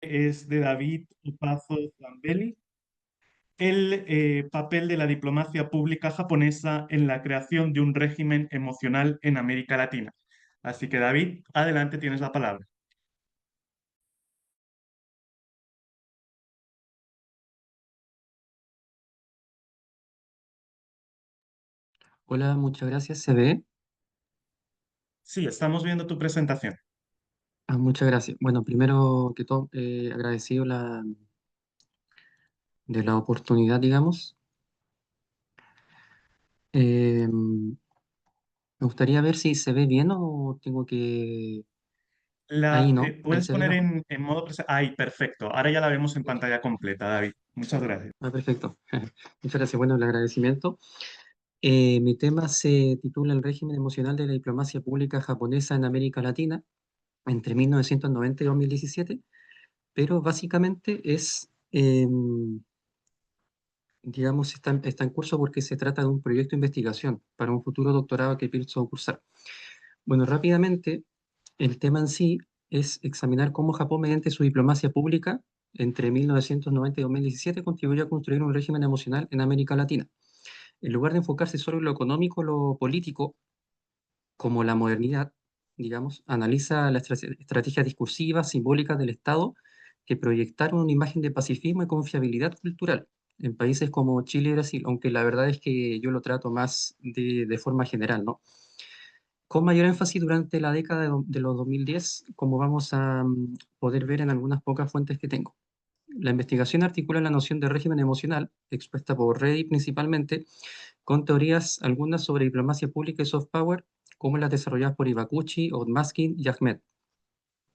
Es de David Opazo Zambelli, el papel de la diplomacia pública japonesa en la creación de un régimen emocional en América Latina. Así que David, adelante, tienes la palabra. Hola, muchas gracias. ¿Se ve? Sí, estamos viendo tu presentación. Muchas gracias. Bueno, primero que todo, agradecido de la oportunidad, digamos. Me gustaría ver si se ve bien o tengo que... Ahí no, ahí Puedes se ve poner mejor. en modo presentación. Ay, perfecto. Ahora ya la vemos en Ok. pantalla completa, David. Muchas gracias. Perfecto. Muchas gracias. Bueno, el agradecimiento. Mi tema se titula El régimen emocional de la diplomacia pública japonesa en América Latina entre 1990 y 2017, pero básicamente es... digamos, está en curso porque se trata de un proyecto de investigación para un futuro doctorado que pienso cursar. Bueno, rápidamente, el tema en sí es examinar cómo Japón, mediante su diplomacia pública, entre 1990 y 2017, contribuyó a construir un régimen emocional en América Latina. En lugar de enfocarse solo en lo económico o lo político, como la modernidad, digamos, analiza las estrategias discursivas, simbólicas del Estado que proyectaron una imagen de pacifismo y confiabilidad cultural en países como Chile y Brasil, aunque la verdad es que yo lo trato más de forma general, ¿no? Con mayor énfasis durante la década de los 2010, como vamos a poder ver en algunas pocas fuentes que tengo. La investigación articula la noción de régimen emocional, expuesta por Reddy principalmente, con teorías algunas sobre diplomacia pública y soft power, como las desarrolladas por Iwakuchi, Otmaskin y Ahmed.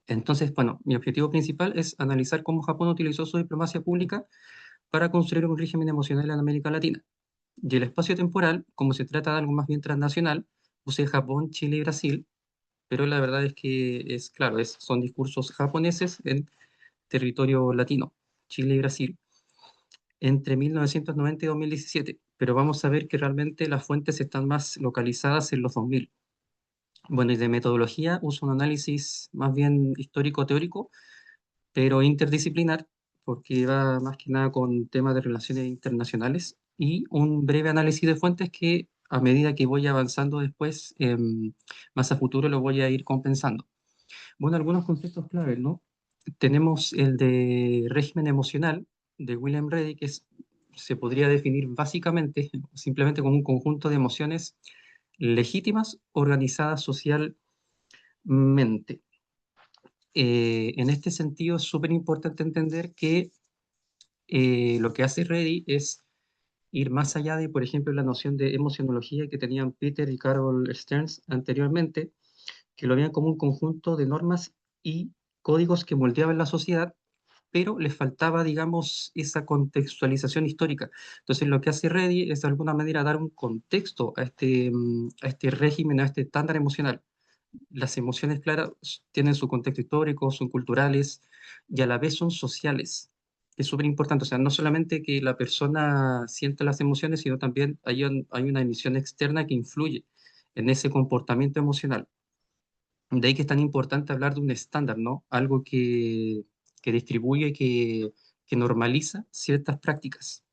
Entonces, bueno, mi objetivo principal es analizar cómo Japón utilizó su diplomacia pública para construir un régimen emocional en América Latina. Y el espacio temporal, como se trata de algo más bien transnacional, puse Japón, Chile y Brasil, pero la verdad es que es claro, son discursos japoneses en territorio latino, Chile y Brasil, entre 1990 y 2017, pero vamos a ver que realmente las fuentes están más localizadas en los 2000. Bueno, y de metodología uso un análisis más bien histórico-teórico, pero interdisciplinar, porque va más que nada con temas de relaciones internacionales y un breve análisis de fuentes que a medida que voy avanzando después, más a futuro lo voy a ir compensando. Bueno, algunos conceptos claves, ¿no? Tenemos el de régimen emocional de William Reddy, se podría definir básicamente simplemente como un conjunto de emociones legítimas organizadas socialmente. En este sentido, es súper importante entender que lo que hace Reddy es ir más allá de, por ejemplo, la noción de emocionología que tenían Peter y Carol Stearns anteriormente, que lo veían como un conjunto de normas y códigos que moldeaban la sociedad, pero les faltaba, digamos, esa contextualización histórica. Entonces, lo que hace Reddy es de alguna manera dar un contexto a este régimen, a este estándar emocional. Las emociones, claras, tienen su contexto histórico, son culturales y a la vez son sociales. Es súper importante, o sea, no solamente que la persona sienta las emociones, sino también hay una emisión externa que influye en ese comportamiento emocional. De ahí que es tan importante hablar de un estándar, ¿no? Algo que distribuye, que normaliza ciertas prácticas.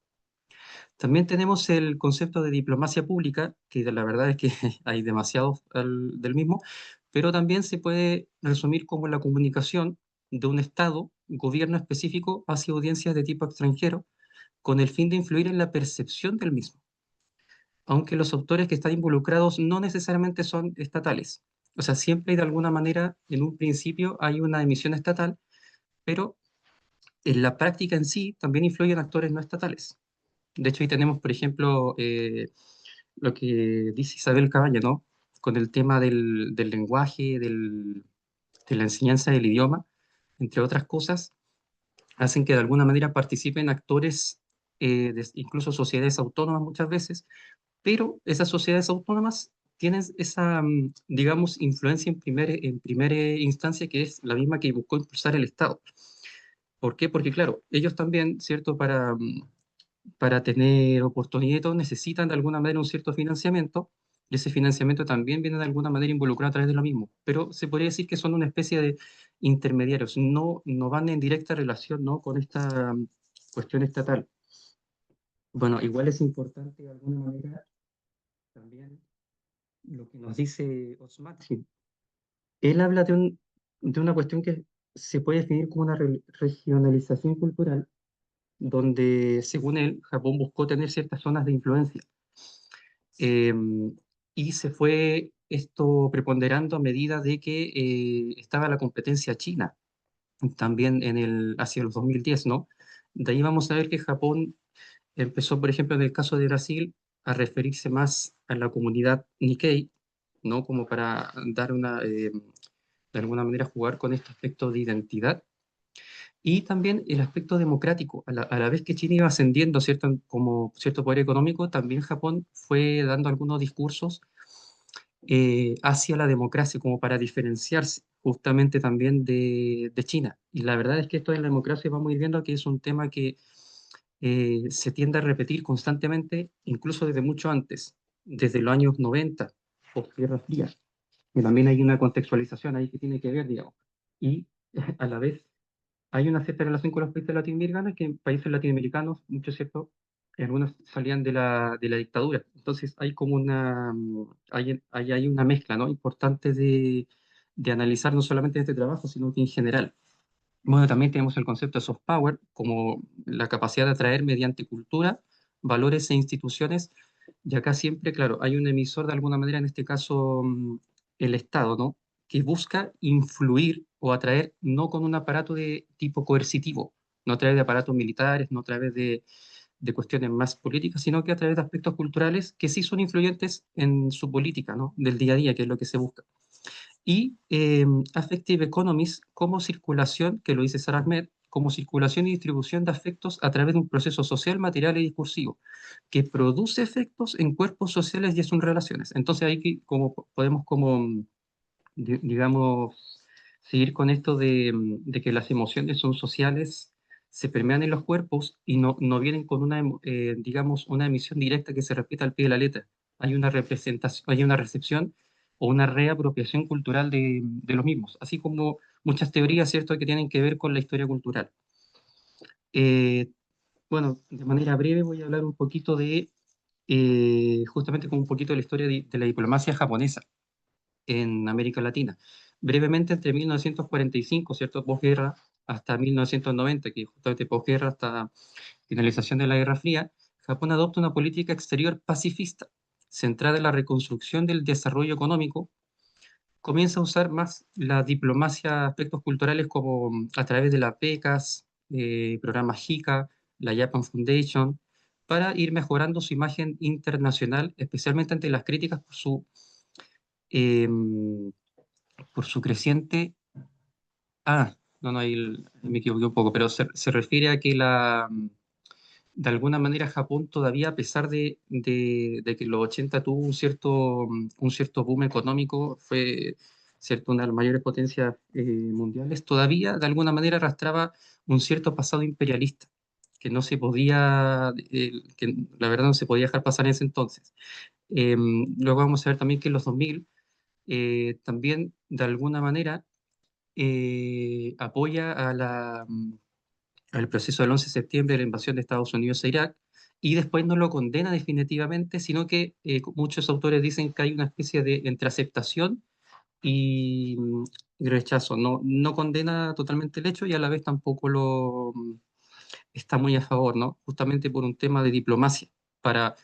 También tenemos el concepto de diplomacia pública, que la verdad es que hay demasiado del mismo, pero también se puede resumir como la comunicación de un Estado, gobierno específico hacia audiencias de tipo extranjero, con el fin de influir en la percepción del mismo, aunque los autores que están involucrados no necesariamente son estatales. O sea, siempre de alguna manera, en un principio hay una emisión estatal, pero en la práctica en sí también influyen actores no estatales. De hecho, ahí tenemos, por ejemplo, lo que dice Isabel Cabaña, ¿no? Con el tema del lenguaje, de la enseñanza del idioma, entre otras cosas, hacen que de alguna manera participen actores, incluso sociedades autónomas muchas veces, pero esas sociedades autónomas tienen esa, digamos, influencia en primera instancia que es la misma que buscó impulsar el Estado. ¿Por qué? Porque, claro, ellos también, ¿cierto? Para tener oportunidad y todo, necesitan de alguna manera un cierto financiamiento Y ese financiamiento también viene de alguna manera involucrado a través de lo mismo. Pero se podría decir que son una especie de intermediarios, no van en directa relación, ¿no?, con esta cuestión estatal. Bueno, igual es importante de alguna manera también lo que nos dice Osmatsi. Él habla de una cuestión que se puede definir como una regionalización cultural, donde, según él, Japón buscó tener ciertas zonas de influencia. Eh, y se fue esto preponderando a medida de que estaba la competencia china, también hacia los 2010, ¿no? De ahí vamos a ver que Japón empezó, por ejemplo, en el caso de Brasil, a referirse más a la comunidad Nikkei, ¿no? Como para dar de alguna manera jugar con este aspecto de identidad. Y también el aspecto democrático. A la vez que China iba ascendiendo, ¿cierto?, como cierto poder económico, también Japón fue dando algunos discursos hacia la democracia, como para diferenciarse justamente también de China. Y la verdad es que esto de la democracia vamos a ir viendo que es un tema que se tiende a repetir constantemente, incluso desde mucho antes, desde los años 90, post-Guerra Fría. Y también hay una contextualización ahí que tiene que ver, digamos. Y a la vez hay una cierta relación con los países latinoamericanos, que en países latinoamericanos, muchos cierto, algunos salían de la dictadura. Entonces hay como hay una mezcla, ¿no?, importante de analizar no solamente este trabajo, sino que en general. Bueno, también tenemos el concepto de soft power como la capacidad de atraer mediante cultura, valores e instituciones. Y acá siempre, claro, hay un emisor de alguna manera, en este caso el Estado, ¿no?, que busca influir o atraer no con un aparato de tipo coercitivo, no a través de aparatos militares, no a través de cuestiones más políticas, sino que a través de aspectos culturales que sí son influyentes en su política, ¿no?, del día a día, que es lo que se busca. Y Affective Economies como circulación, que lo dice Sarah Ahmed, como circulación y distribución de afectos a través de un proceso social, material y discursivo, que produce efectos en cuerpos sociales y en sus relaciones. Entonces ahí como podemos digamos, seguir con esto de que las emociones son sociales, se permean en los cuerpos y no vienen con digamos, una emisión directa que se repita al pie de la letra. Hay una representación, hay una recepción o una reapropiación cultural de los mismos, así como muchas teorías, ¿cierto?, que tienen que ver con la historia cultural. Eh, bueno, de manera breve voy a hablar un poquito justamente con un poquito de la historia de la diplomacia japonesa en América Latina. Brevemente, entre 1945, ¿cierto?, posguerra, hasta 1990, que justamente posguerra hasta finalización de la Guerra Fría, Japón adopta una política exterior pacifista, centrada en la reconstrucción del desarrollo económico. Comienza a usar más la diplomacia, aspectos culturales como a través de las becas, programas JICA, la Japan Foundation, para ir mejorando su imagen internacional, especialmente ante las críticas em, por su creciente... no, no, ahí me equivoqué un poco, pero se refiere a que de alguna manera Japón todavía, a pesar de que en los 80 tuvo un cierto boom económico, fue, cierto, una de las mayores potencias mundiales, todavía de alguna manera arrastraba un cierto pasado imperialista que no se podía, que la verdad no se podía dejar pasar en ese entonces. Luego vamos a ver también que en los 2000 también de alguna manera apoya al proceso del 11 de septiembre de la invasión de Estados Unidos a Irak, y después no lo condena definitivamente, sino que muchos autores dicen que hay una especie de entre aceptación y rechazo. No condena totalmente el hecho y a la vez tampoco está muy a favor, ¿no? Justamente por un tema de diplomacia, para,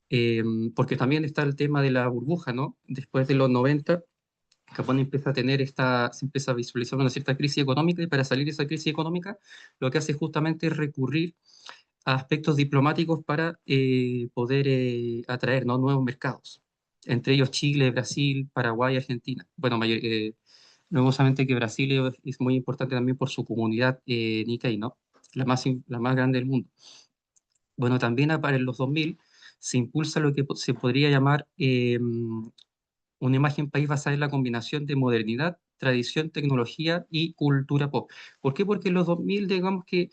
eh, porque también está el tema de la burbuja, ¿no? Después de los 90 Japón empieza a se empieza a visualizar una cierta crisis económica, y para salir de esa crisis económica lo que hace justamente es recurrir a aspectos diplomáticos para poder atraer, ¿no?, nuevos mercados, entre ellos Chile, Brasil, Paraguay, Argentina. Bueno, nuevamente que Brasil es muy importante también por su comunidad Nikkei, ¿no?, la más grande del mundo. Bueno, también para los 2000 se impulsa lo que se podría llamar una imagen país basada en la combinación de modernidad, tradición, tecnología y cultura pop. ¿Por qué? Porque en los 2000, digamos que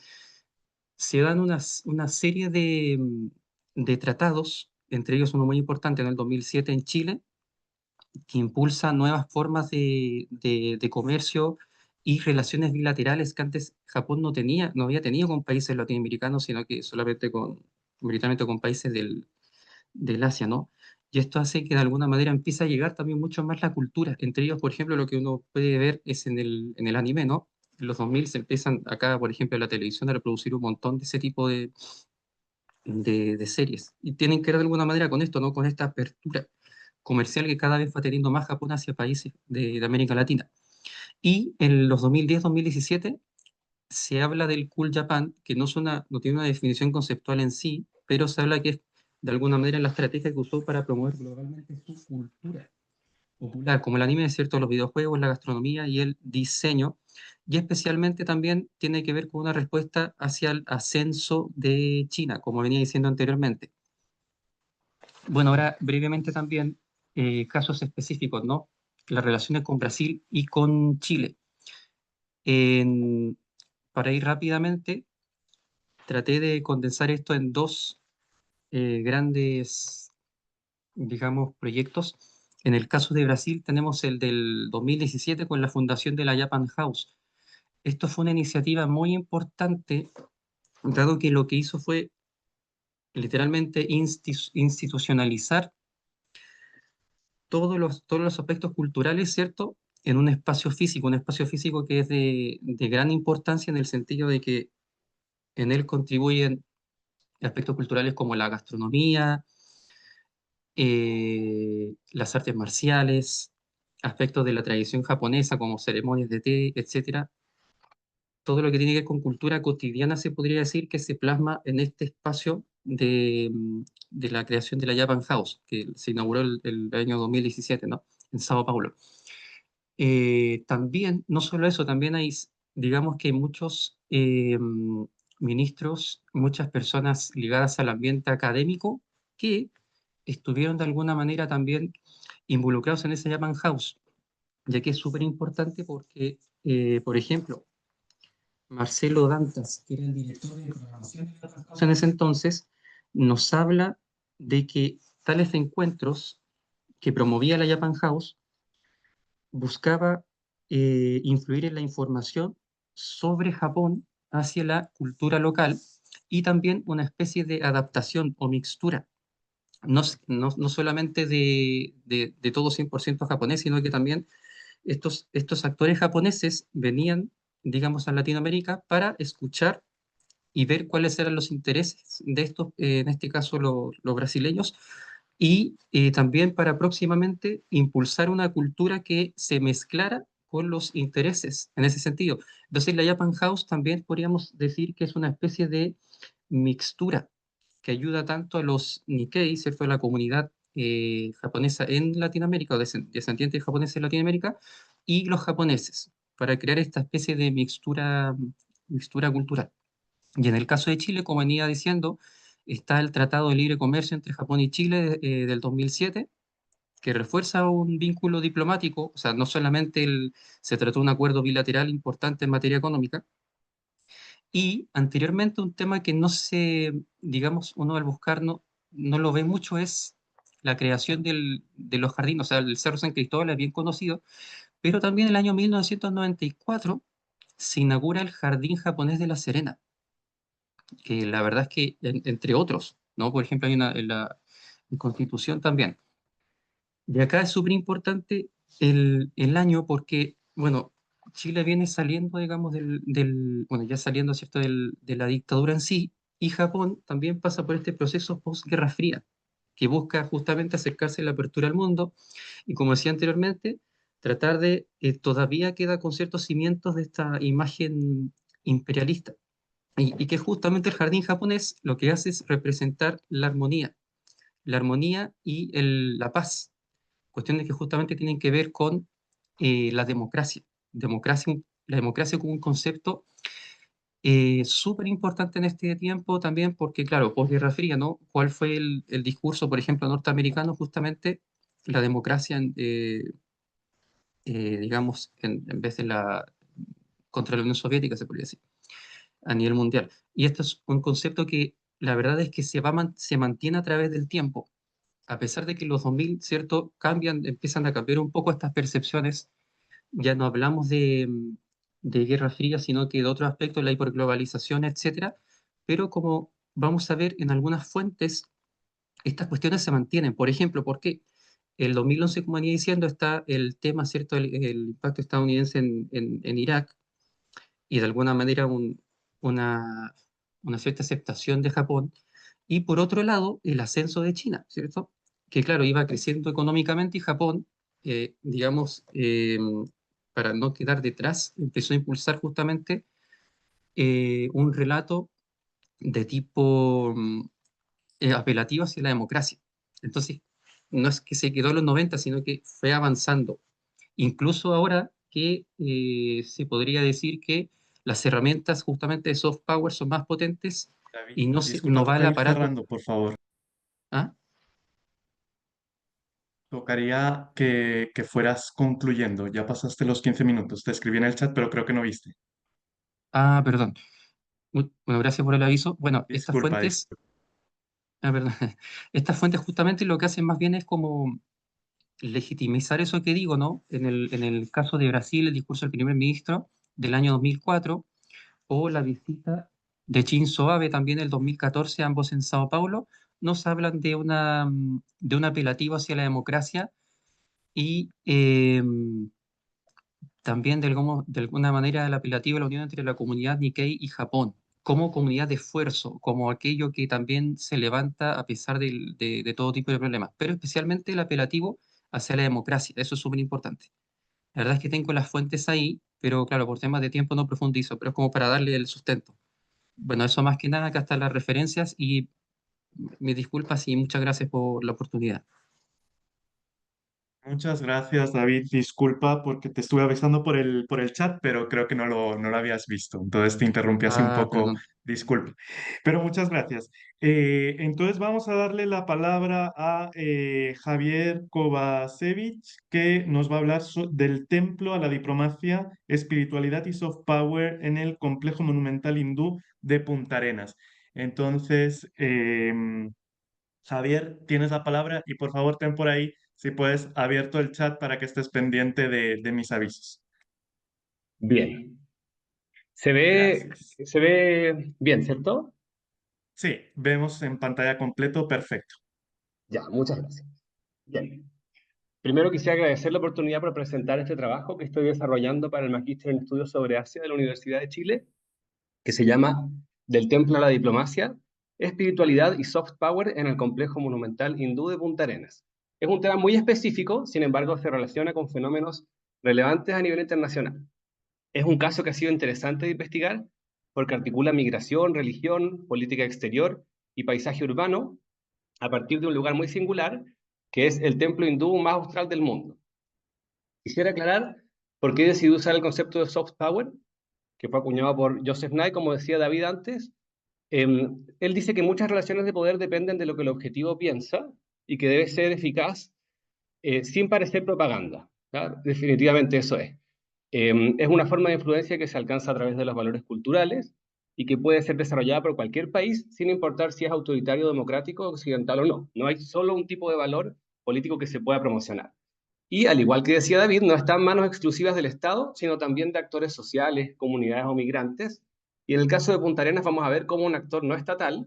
se dan una serie de tratados entre ellos uno muy importante en el 2007 en Chile, que impulsa nuevas formas de comercio y relaciones bilaterales que antes Japón no había tenido con países latinoamericanos, sino que solamente mayoritariamente con países del Asia, ¿no? Y esto hace que de alguna manera empiece a llegar también mucho más la cultura. Entre ellos, por ejemplo, lo que uno puede ver es en el anime, ¿no? En los 2000 se empiezan acá, por ejemplo, en la televisión a reproducir un montón de ese tipo de series. Y tienen que ver de alguna manera con esto, ¿no? Con esta apertura comercial que cada vez va teniendo más Japón hacia países de América Latina. Y en los 2010-2017 se habla del Cool Japan, que no tiene una definición conceptual en sí, pero se habla que es de alguna manera la estrategia que usó para promover globalmente su cultura popular, como el anime, ¿cierto? Los videojuegos, la gastronomía y el diseño. Y especialmente también tiene que ver con una respuesta hacia el ascenso de China, como venía diciendo anteriormente. Bueno, ahora brevemente también casos específicos, ¿no? Las relaciones con Brasil y con Chile. En- para ir rápidamente, traté de condensar esto en dos grandes, digamos, proyectos. En el caso de Brasil tenemos el del 2017 con la fundación de la Japan House. Esto fue una iniciativa muy importante, dado que lo que hizo fue literalmente institucionalizar todos los aspectos culturales, ¿cierto? En un espacio físico que es de gran importancia en el sentido de que en él contribuyen aspectos culturales como la gastronomía, las artes marciales, aspectos de la tradición japonesa como ceremonias de té, etcétera. Todo lo que tiene que ver con cultura cotidiana se podría decir que se plasma en este espacio de la creación de la Japan House, que se inauguró el año 2017, ¿no? En Sao Paulo. También, no solo eso, también hay, digamos que muchos ministros, muchas personas ligadas al ambiente académico que estuvieron de alguna manera también involucrados en ese Japan House, ya que es súper importante porque, por ejemplo, Marcelo Dantas, que era el director de programación de Japan House en ese entonces, nos habla de que tales encuentros que promovía la Japan House buscaba influir en la información sobre Japón hacia la cultura local y también una especie de adaptación o mixtura, no solamente de todo 100% japonés, sino que también estos actores japoneses venían, digamos, a Latinoamérica para escuchar y ver cuáles eran los intereses de estos, en este caso los brasileños, y también para próximamente impulsar una cultura que se mezclara con los intereses en ese sentido. Entonces, la Japan House también podríamos decir que es una especie de mixtura que ayuda tanto a los Nikkei, ¿cierto? A la comunidad japonesa en Latinoamérica, o descendientes japoneses en Latinoamérica, y los japoneses, para crear esta especie de mixtura cultural. Y en el caso de Chile, como venía diciendo, está el Tratado de Libre Comercio entre Japón y Chile del 2007, que refuerza un vínculo diplomático, o sea, no solamente se trató de un acuerdo bilateral importante en materia económica, y anteriormente un tema que no se, digamos, uno al buscar no lo ve mucho es la creación de los jardines, o sea, el Cerro San Cristóbal es bien conocido, pero también en el año 1994 se inaugura el Jardín Japonés de La Serena, que la verdad es que, entre otros, ¿no? Por ejemplo, hay una en la Constitución también. Y acá es súper importante el año porque, bueno, Chile viene saliendo, digamos, bueno, ya saliendo, ¿cierto?, de la dictadura en sí, y Japón también pasa por este proceso post-Guerra Fría, que busca justamente acercarse a la apertura al mundo, y como decía anteriormente, tratar todavía queda con ciertos cimientos de esta imagen imperialista. Y que justamente el jardín japonés lo que hace es representar la armonía y la paz, cuestiones que justamente tienen que ver con la la democracia como un concepto súper importante en este tiempo también, porque claro, posguerra fría, ¿no? ¿Cuál fue el discurso, por ejemplo, norteamericano? Justamente la democracia, digamos, en vez de contra la Unión Soviética, se podría decir a nivel mundial. Y esto es un concepto que la verdad es que se mantiene a través del tiempo. a pesar de que los 2000, ¿cierto?, cambian, empiezan a cambiar un poco estas percepciones, ya no hablamos de Guerra Fría, sino que de otros aspectos, la hiperglobalización, etcétera, pero como vamos a ver en algunas fuentes, estas cuestiones se mantienen. Por ejemplo, ¿por qué? El 2011, como venía diciendo, está el tema, ¿cierto?, el impacto estadounidense en Irak, y de alguna manera una, una cierta aceptación de Japón. Y por otro lado, el ascenso de China, ¿cierto? Que claro, iba creciendo económicamente y Japón, digamos, para no quedar detrás, empezó a impulsar justamente un relato de tipo apelativo hacia la democracia. Entonces, no es que se quedó en los 90, sino que fue avanzando. Incluso ahora que se podría decir que las herramientas justamente de soft power son más potentes David, y disculpa, no va el toca ir aparato. cerrando, por favor. ¿Ah? Tocaría que fueras concluyendo. Ya pasaste los 15 minutos. Te escribí en el chat, pero creo que no viste. Perdón. Bueno, gracias por el aviso. Bueno, Disculpa, disculpa. perdón. Estas fuentes justamente lo que hacen más bien es como legitimizar eso que digo, ¿no? En el caso de Brasil, el discurso del primer ministro del año 2004 o la visita de Shinzo Abe también el 2014, ambos en Sao Paulo, nos hablan de un apelativo hacia la democracia y también de alguna manera el apelativo a la unión entre la comunidad Nikkei y Japón, como comunidad de esfuerzo, como aquello que también se levanta a pesar de todo tipo de problemas, pero especialmente el apelativo hacia la democracia, eso es súper importante. La verdad es que tengo las fuentes ahí, pero claro, por temas de tiempo no profundizo, pero es como para darle el sustento. Bueno, eso más que nada, acá están las referencias y mis disculpas y muchas gracias por la oportunidad. Muchas gracias, David. Disculpa porque te estuve avisando por el chat, pero creo que no lo habías visto. Entonces te interrumpí así un poco. Perdón. Disculpa. Pero muchas gracias. Entonces vamos a darle la palabra a Javier Kovacevic, que nos va a hablar del templo a la diplomacia, espiritualidad y soft power en el complejo monumental hindú de Punta Arenas. Entonces, Javier, tienes la palabra y por favor ten por ahí, si puedes, abierto el chat para que estés pendiente de mis avisos. Bien. Gracias. Se ve bien, ¿cierto? Sí, vemos en pantalla completo, perfecto. Ya, muchas gracias. Bien. Primero quisiera agradecer la oportunidad por presentar este trabajo que estoy desarrollando para el Magíster en Estudios sobre Asia de la Universidad de Chile, que se llama Del Templo a la Diplomacia, Espiritualidad y Soft Power en el Complejo Monumental Hindú de Punta Arenas. Es un tema muy específico, sin embargo, se relaciona con fenómenos relevantes a nivel internacional. Es un caso que ha sido interesante de investigar porque articula migración, religión, política exterior y paisaje urbano a partir de un lugar muy singular, que es el templo hindú más austral del mundo. Quisiera aclarar por qué decidí usar el concepto de soft power, que fue acuñado por Joseph Nye, como decía David antes. Él dice que muchas relaciones de poder dependen de lo que el objetivo piensa y que debe ser eficaz sin parecer propaganda. ¿Ya? Definitivamente eso es. Es una forma de influencia que se alcanza a través de los valores culturales y que puede ser desarrollada por cualquier país sin importar si es autoritario, democrático, occidental o no. No hay solo un tipo de valor político que se pueda promocionar. Y al igual que decía David, no está en manos exclusivas del Estado, sino también de actores sociales, comunidades o migrantes. Y en el caso de Punta Arenas vamos a ver cómo un actor no estatal,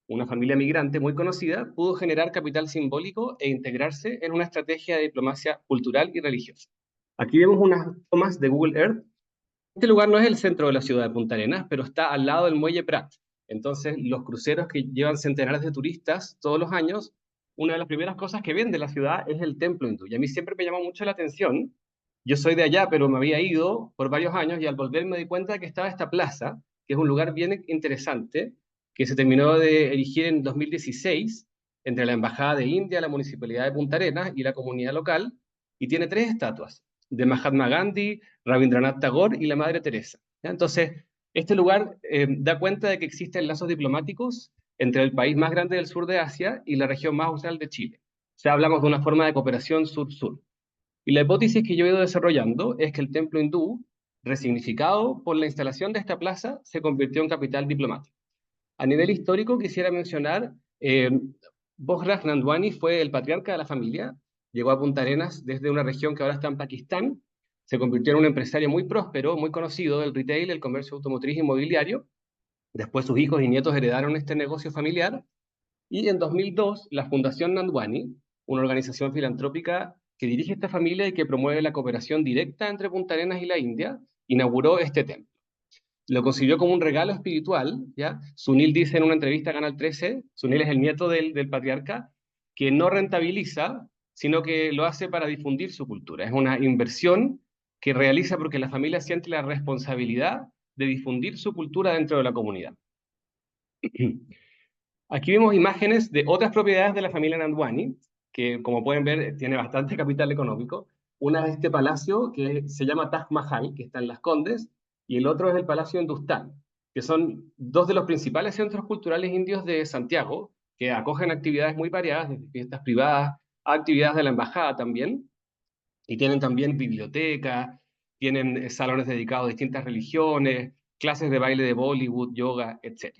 una familia migrante muy conocida, pudo generar capital simbólico e integrarse en una estrategia de diplomacia cultural y religiosa. Aquí vemos unas tomas de Google Earth. Este lugar no es el centro de la ciudad de Punta Arenas, pero está al lado del muelle Prat. Entonces, los cruceros que llevan centenares de turistas todos los años, una de las primeras cosas que ven de la ciudad es el templo hindú. Y a mí siempre me llamó mucho la atención. Yo soy de allá, pero me había ido por varios años y al volver me di cuenta de que estaba esta plaza, que es un lugar bien interesante, que se terminó de erigir en 2016 entre la Embajada de India, la Municipalidad de Punta Arenas y la comunidad local, y tiene tres estatuas, de Mahatma Gandhi, Rabindranath Tagore y la Madre Teresa. ¿Ya? Entonces, este lugar da cuenta de que existen lazos diplomáticos entre el país más grande del sur de Asia y la región más austral de Chile. O sea, hablamos de una forma de cooperación sur-sur. Y la hipótesis que yo he ido desarrollando es que el templo hindú, resignificado por la instalación de esta plaza, se convirtió en capital diplomático. A nivel histórico, quisiera mencionar Bosraj Nandwani fue el patriarca de la familia, llegó a Punta Arenas desde una región que ahora está en Pakistán, se convirtió en un empresario muy próspero, muy conocido del retail, el comercio automotriz e inmobiliario. Después sus hijos y nietos heredaron este negocio familiar, y en 2002 la Fundación Nandwani, una organización filantrópica que dirige esta familia y que promueve la cooperación directa entre Punta Arenas y la India, inauguró este templo. Lo concibió como un regalo espiritual, ¿ya? Sunil dice en una entrevista a Canal 13, Sunil es el nieto del patriarca, que no rentabiliza, sino que lo hace para difundir su cultura. Es una inversión que realiza porque la familia siente la responsabilidad de difundir su cultura dentro de la comunidad. Aquí vemos imágenes de otras propiedades de la familia Nandwani, que como pueden ver tiene bastante capital económico. Una es este palacio que se llama Taj Mahal, que está en Las Condes, y el otro es el Palacio Hindustán, que son dos de los principales centros culturales indios de Santiago, que acogen actividades muy variadas, desde fiestas privadas a actividades de la embajada también, y tienen también biblioteca, tienen salones dedicados a distintas religiones, clases de baile de Bollywood, yoga, etc.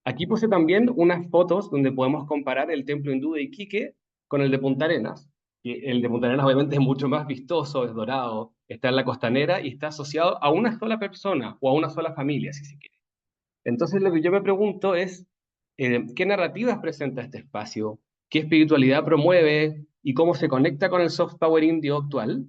Aquí puse también unas fotos donde podemos comparar el templo hindú de Iquique con el de Punta Arenas. El de Punta Arenas obviamente es mucho más vistoso, es dorado, está en la costanera y está asociado a una sola persona o a una sola familia, si se quiere. Entonces lo que yo me pregunto es, ¿qué narrativas presenta este espacio? ¿Qué espiritualidad promueve? ¿Y cómo se conecta con el soft power indio actual?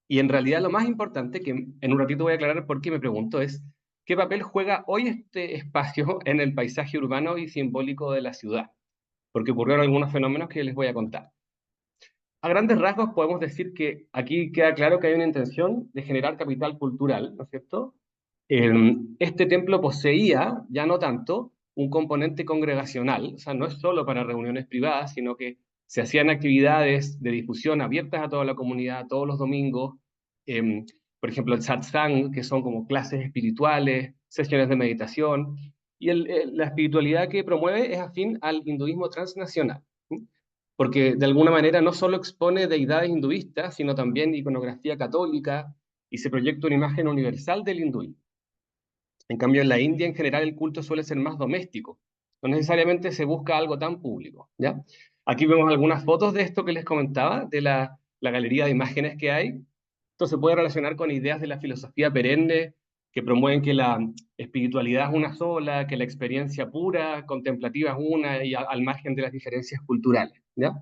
Y en realidad lo más importante, que en un ratito voy a aclarar por qué me pregunto, es qué papel juega hoy este espacio en el paisaje urbano y simbólico de la ciudad, porque ocurrieron algunos fenómenos que les voy a contar. A grandes rasgos podemos decir que aquí queda claro que hay una intención de generar capital cultural, ¿no es cierto? Este templo poseía, ya no tanto, un componente congregacional, o sea, no es solo para reuniones privadas, sino que se hacían actividades de difusión abiertas a toda la comunidad todos los domingos, por ejemplo, el satsang, que son como clases espirituales, sesiones de meditación, y la espiritualidad que promueve es afín al hinduismo transnacional, ¿sí? Porque de alguna manera no solo expone deidades hinduistas, sino también iconografía católica, y se proyecta una imagen universal del hinduismo. En cambio, en la India en general el culto suele ser más doméstico, no necesariamente se busca algo tan público, ¿ya? Aquí vemos algunas fotos de esto que les comentaba, de la galería de imágenes que hay. Esto se puede relacionar con ideas de la filosofía perenne, que promueven que la espiritualidad es una sola, que la experiencia pura, contemplativa es una, y al margen de las diferencias culturales, ¿ya?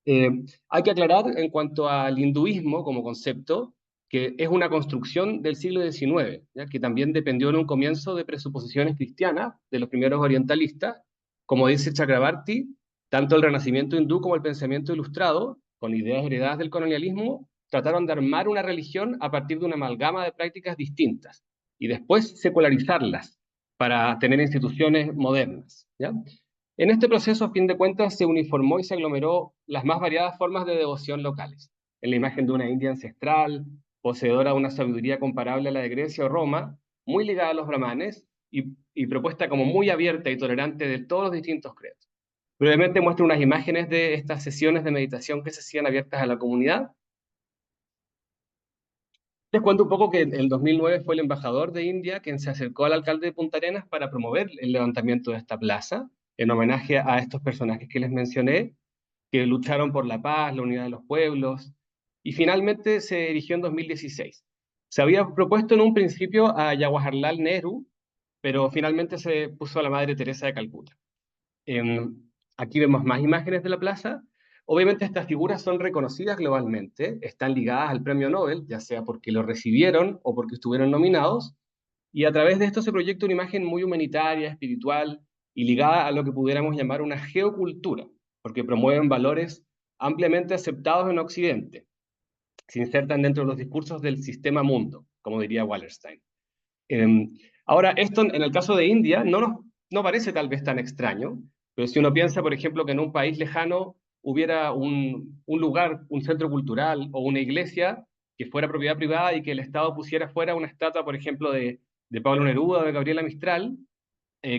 Eh, Hay que aclarar en cuanto al hinduismo como concepto, que es una construcción del siglo XIX, ¿ya? Que también dependió en un comienzo de presuposiciones cristianas de los primeros orientalistas. Como dice Chakrabarti, tanto el renacimiento hindú como el pensamiento ilustrado, con ideas heredadas del colonialismo, trataron de armar una religión a partir de una amalgama de prácticas distintas y después secularizarlas para tener instituciones modernas, ¿ya? En este proceso, a fin de cuentas, se uniformó y se aglomeró las más variadas formas de devoción locales. En la imagen de una India ancestral, poseedora de una sabiduría comparable a la de Grecia o Roma, muy ligada a los brahmanes y propuesta como muy abierta y tolerante de todos los distintos credos. Brevemente muestro unas imágenes de estas sesiones de meditación que se hacían abiertas a la comunidad. Les cuento un poco que en el 2009 fue el embajador de India quien se acercó al alcalde de Punta Arenas para promover el levantamiento de esta plaza, en homenaje a estos personajes que les mencioné, que lucharon por la paz, la unidad de los pueblos, y finalmente se erigió en 2016. Se había propuesto en un principio a Jawaharlal Nehru, pero finalmente se puso a la Madre Teresa de Calcuta. Aquí vemos más imágenes de la plaza. Obviamente estas figuras son reconocidas globalmente, están ligadas al premio Nobel, ya sea porque lo recibieron o porque estuvieron nominados, y a través de esto se proyecta una imagen muy humanitaria, espiritual y ligada a lo que pudiéramos llamar una geocultura, porque promueven valores ampliamente aceptados en Occidente, se insertan dentro de los discursos del sistema mundo, como diría Wallerstein. Ahora, esto en el caso de India no parece tal vez tan extraño, pero si uno piensa, por ejemplo, que en un país lejano hubiera un lugar, un centro cultural o una iglesia que fuera propiedad privada y que el Estado pusiera fuera una estatua, por ejemplo, de Pablo Neruda o de Gabriela Mistral,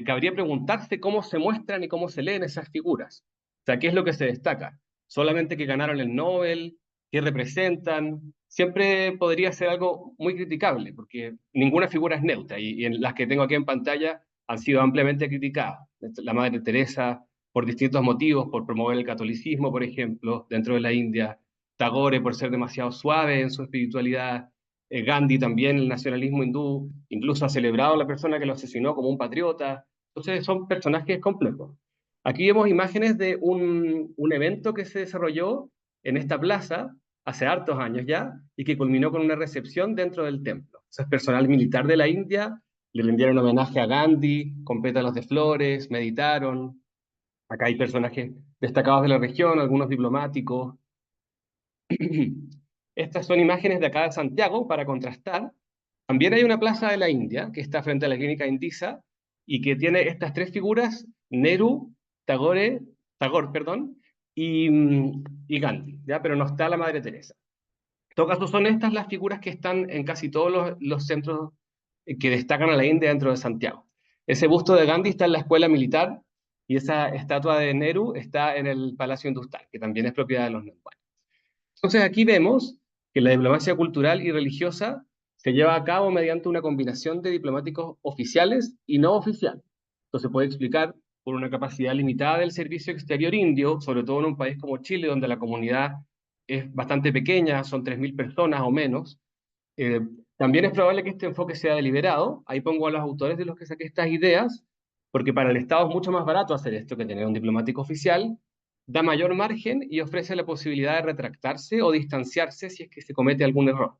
cabría preguntarse cómo se muestran y cómo se leen esas figuras. O sea, ¿qué es lo que se destaca? ¿Solamente que ganaron el Nobel? ¿Qué representan? Siempre podría ser algo muy criticable, porque ninguna figura es neutra, y en las que tengo aquí en pantalla han sido ampliamente criticadas. La Madre Teresa, por distintos motivos, por promover el catolicismo, por ejemplo, dentro de la India, Tagore por ser demasiado suave en su espiritualidad, Gandhi también, el nacionalismo hindú, incluso ha celebrado a la persona que lo asesinó como un patriota. Entonces son personajes complejos. Aquí vemos imágenes de un evento que se desarrolló en esta plaza hace hartos años ya, y que culminó con una recepción dentro del templo. Eso es personal militar de la India, le rindieron homenaje a Gandhi, con pétalos de flores, meditaron. Acá hay personajes destacados de la región, algunos diplomáticos. Estas son imágenes de acá de Santiago para contrastar. También hay una plaza de la India que está frente a la clínica Indisa y que tiene estas tres figuras, Nehru, Tagore, perdón, y Gandhi, ¿ya? Pero no está la Madre Teresa. En todo caso, son estas las figuras que están en casi todos los centros que destacan a la India dentro de Santiago. Ese busto de Gandhi está en la escuela militar y esa estatua de Nehru está en el Palacio Industrial, que también es propiedad de los Nandwani. Entonces aquí vemos que la diplomacia cultural y religiosa se lleva a cabo mediante una combinación de diplomáticos oficiales y no oficiales. Esto se puede explicar por una capacidad limitada del servicio exterior indio, sobre todo en un país como Chile, donde la comunidad es bastante pequeña, son 3.000 personas o menos. Eh, También es probable que este enfoque sea deliberado. Ahí pongo a los autores de los que saqué estas ideas, porque para el Estado es mucho más barato hacer esto que tener un diplomático oficial, da mayor margen y ofrece la posibilidad de retractarse o distanciarse si es que se comete algún error.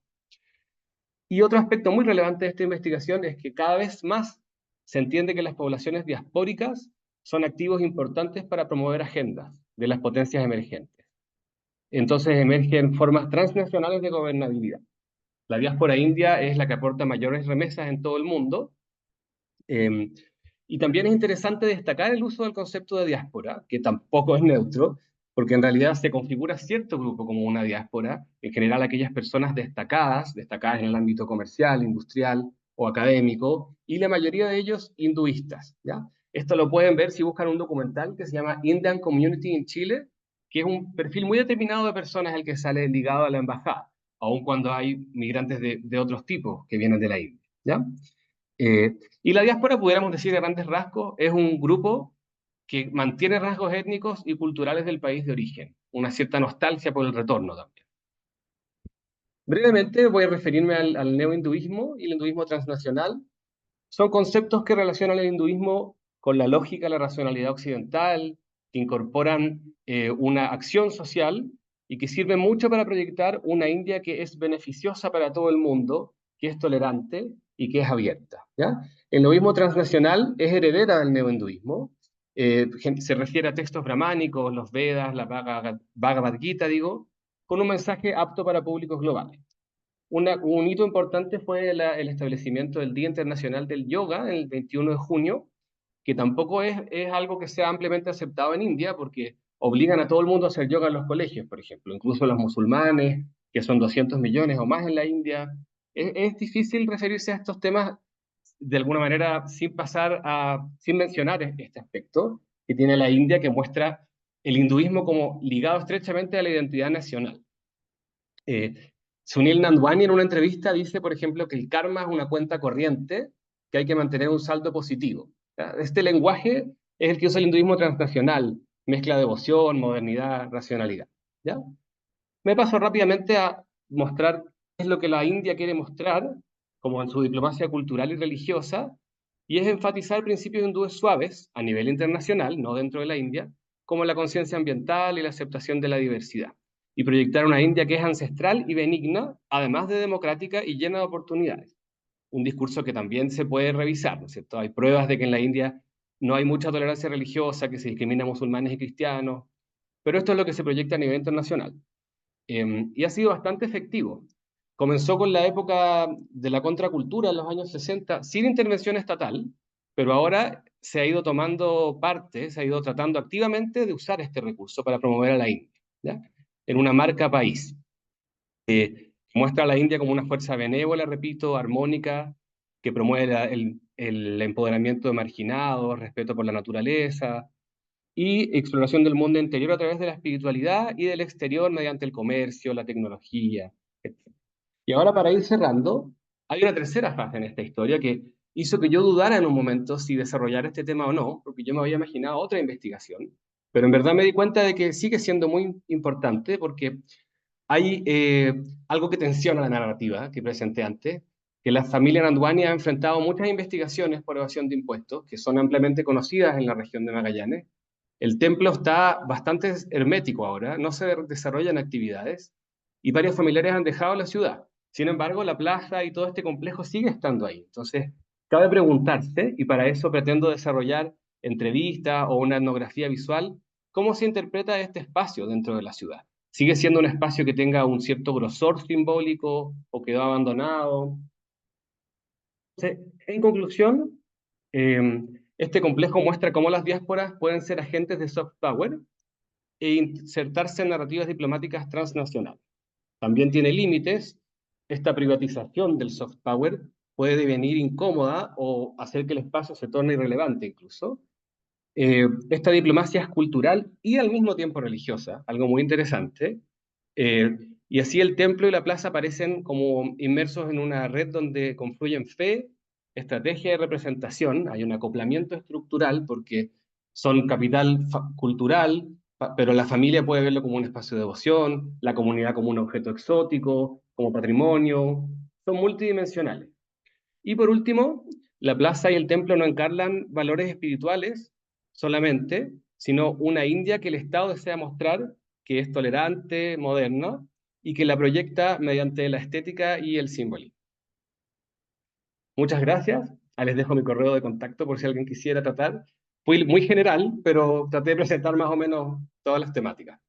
Y otro aspecto muy relevante de esta investigación es que cada vez más se entiende que las poblaciones diaspóricas son activos importantes para promover agendas de las potencias emergentes. Entonces emergen formas transnacionales de gobernabilidad. La diáspora india es la que aporta mayores remesas en todo el mundo. Y también es interesante destacar el uso del concepto de diáspora, que tampoco es neutro, porque en realidad se configura cierto grupo como una diáspora, en general aquellas personas destacadas en el ámbito comercial, industrial o académico, y la mayoría de ellos hinduistas, ¿ya? Esto lo pueden ver si buscan un documental que se llama Indian Community in Chile, que es un perfil muy determinado de personas el que sale ligado a la embajada, aun cuando hay migrantes de otros tipos que vienen de la India, ¿ya? Y la diáspora, pudiéramos decir a grandes rasgos, es un grupo que mantiene rasgos étnicos y culturales del país de origen, una cierta nostalgia por el retorno también. Brevemente voy a referirme al neohinduismo y el hinduismo transnacional. Son conceptos que relacionan el hinduismo con la lógica, la racionalidad occidental, que incorporan una acción social y que sirven mucho para proyectar una India que es beneficiosa para todo el mundo, que es tolerante y que es abierta, ¿ya? El hinduismo transnacional es heredera del neohinduismo, se refiere a textos brahmánicos, los Vedas, la Bhagavad Gita, digo, con un mensaje apto para públicos globales. Un hito importante fue el establecimiento del Día Internacional del Yoga el 21 de junio, que tampoco es algo que sea ampliamente aceptado en India, porque obligan a todo el mundo a hacer yoga en los colegios, por ejemplo, incluso los musulmanes, que son 200 millones o más en la India. Es difícil referirse a estos temas de alguna manera sin mencionar este aspecto que tiene la India, que muestra el hinduismo como ligado estrechamente a la identidad nacional. Sunil Nandwani en una entrevista dice, por ejemplo, que el karma es una cuenta corriente, que hay que mantener un saldo positivo. ¿Ya? Este lenguaje es el que usa el hinduismo transnacional, mezcla devoción, modernidad, racionalidad. ¿Ya? Me paso rápidamente a mostrar qué es lo que la India quiere mostrar, como en su diplomacia cultural y religiosa, y es enfatizar principios hindúes suaves a nivel internacional, no dentro de la India, como la conciencia ambiental y la aceptación de la diversidad, y proyectar una India que es ancestral y benigna, además de democrática y llena de oportunidades. Un discurso que también se puede revisar, ¿no es cierto? Hay pruebas de que en la India no hay mucha tolerancia religiosa, que se discrimina a musulmanes y cristianos, pero esto es lo que se proyecta a nivel internacional. Y ha sido bastante efectivo. Comenzó con la época de la contracultura en los años 60, sin intervención estatal, pero ahora se ha ido tomando parte, se ha ido tratando activamente de usar este recurso para promover a la India, ¿ya? En una marca país. Muestra a la India como una fuerza benévola, repito, armónica, que promueve el empoderamiento de marginados, respeto por la naturaleza, y exploración del mundo interior a través de la espiritualidad y del exterior mediante el comercio, la tecnología, etc. Y ahora, para ir cerrando, hay una tercera fase en esta historia que hizo que yo dudara en un momento si desarrollar este tema o no, porque yo me había imaginado otra investigación, pero en verdad me di cuenta de que sigue siendo muy importante porque hay algo que tensiona la narrativa que presenté antes, que la familia Nanduani ha enfrentado muchas investigaciones por evasión de impuestos, que son ampliamente conocidas en la región de Magallanes. El templo está bastante hermético ahora, no se desarrollan actividades y varios familiares han dejado la ciudad. Sin embargo, la plaza y todo este complejo sigue estando ahí. Entonces, cabe preguntarse, y para eso pretendo desarrollar entrevistas o una etnografía visual, cómo se interpreta este espacio dentro de la ciudad. ¿Sigue siendo un espacio que tenga un cierto grosor simbólico o quedó abandonado? En conclusión, este complejo muestra cómo las diásporas pueden ser agentes de soft power e insertarse en narrativas diplomáticas transnacionales. También tiene límites. Esta privatización del soft power puede devenir incómoda o hacer que el espacio se torne irrelevante incluso. Esta diplomacia es cultural y al mismo tiempo religiosa, algo muy interesante. Eh, y así el templo y la plaza aparecen como inmersos en una red donde confluyen fe, estrategia y representación. Hay un acoplamiento estructural porque son capital cultural, pero la familia puede verlo como un espacio de devoción, la comunidad como un objeto exótico, como patrimonio. Son multidimensionales. Y por último, la plaza y el templo no encarnan valores espirituales solamente, sino una India que el Estado desea mostrar que es tolerante, moderno, y que la proyecta mediante la estética y el simbolismo. Muchas gracias. Ahí les dejo mi correo de contacto por si alguien quisiera tratar. Fui muy general, pero traté de presentar más o menos todas las temáticas.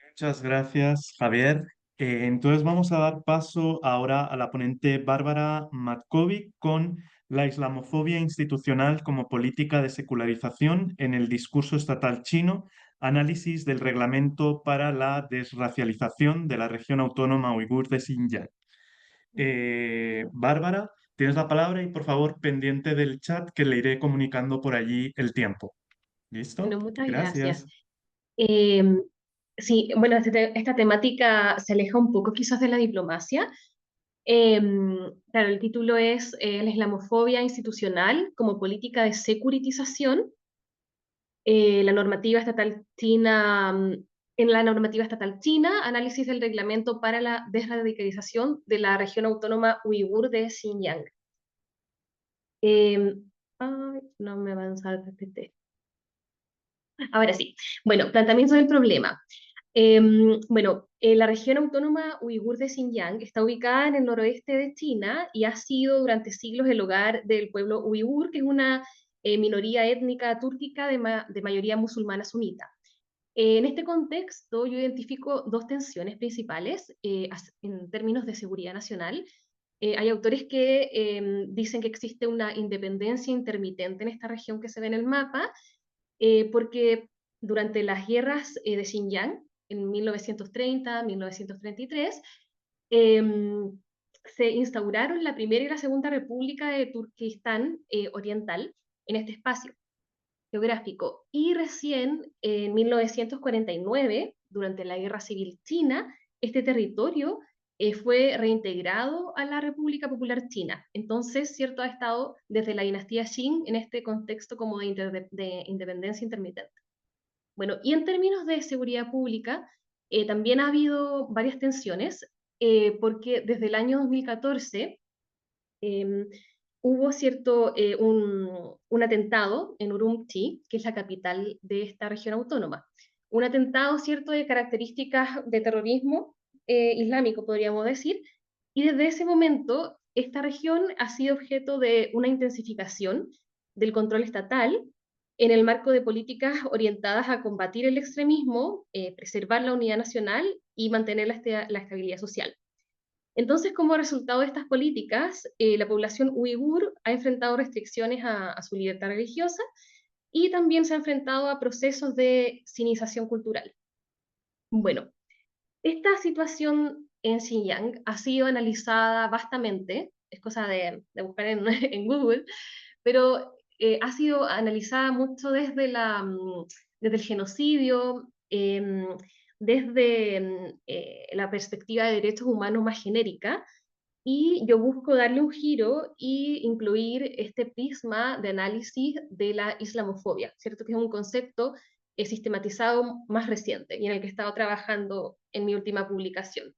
Muchas gracias, Javier. Entonces vamos a dar paso ahora a la ponente Bárbara Matkovic con la islamofobia institucional como política de secularización en el discurso estatal chino, análisis del reglamento para la desracialización de la región autónoma uigur de Xinjiang. Bárbara, tienes la palabra y por favor pendiente del chat que le iré comunicando por allí el tiempo. Bueno, ¿Listo? muchas gracias. Gracias. Em, sí, bueno, esta temática se aleja un poco quizás de la diplomacia. Claro, el título es la islamofobia institucional como política de securitización. La normativa estatal china, en la normativa estatal china, análisis del reglamento para la desradicalización de la región autónoma uigur de Xinjiang. Ay, no me avanza el PPT. Ahora sí. Bueno, planteamiento del problema. Bueno, la región autónoma uigur de Xinjiang está ubicada en el noroeste de China y ha sido durante siglos el hogar del pueblo uigur, que es una minoría étnica túrquica de mayoría musulmana sunita. En este contexto, yo identifico dos tensiones principales en términos de seguridad nacional. Hay autores que dicen que existe una independencia intermitente en esta región que se ve en el mapa, porque durante las guerras de Xinjiang, en 1930-1933, se instauraron la Primera y la Segunda República de Turquistán Oriental en este espacio geográfico. Y recién en 1949, durante la Guerra Civil China, este territorio fue reintegrado a la República Popular China. Entonces, cierto, ha estado desde la dinastía Qing en este contexto como de independencia intermitente. Bueno, y en términos de seguridad pública, también ha habido varias tensiones, porque desde el año 2014 hubo un atentado en Urumqi, que es la capital de esta región autónoma. Un atentado, cierto, de características de terrorismo islámico, podríamos decir, y desde ese momento esta región ha sido objeto de una intensificación del control estatal en el marco de políticas orientadas a combatir el extremismo, preservar la unidad nacional y mantener la estabilidad social. Entonces, como resultado de estas políticas, la población uigur ha enfrentado restricciones a su libertad religiosa y también se ha enfrentado a procesos de sinización cultural. Bueno, esta situación en Xinjiang ha sido analizada vastamente, es cosa de buscar en, en Google, pero ha sido analizada mucho desde el genocidio, desde la perspectiva de derechos humanos más genérica, y yo busco darle un giro y incluir este prisma de análisis de la islamofobia, ¿cierto? Que es un concepto sistematizado más reciente y en el que he estado trabajando en mi última publicación.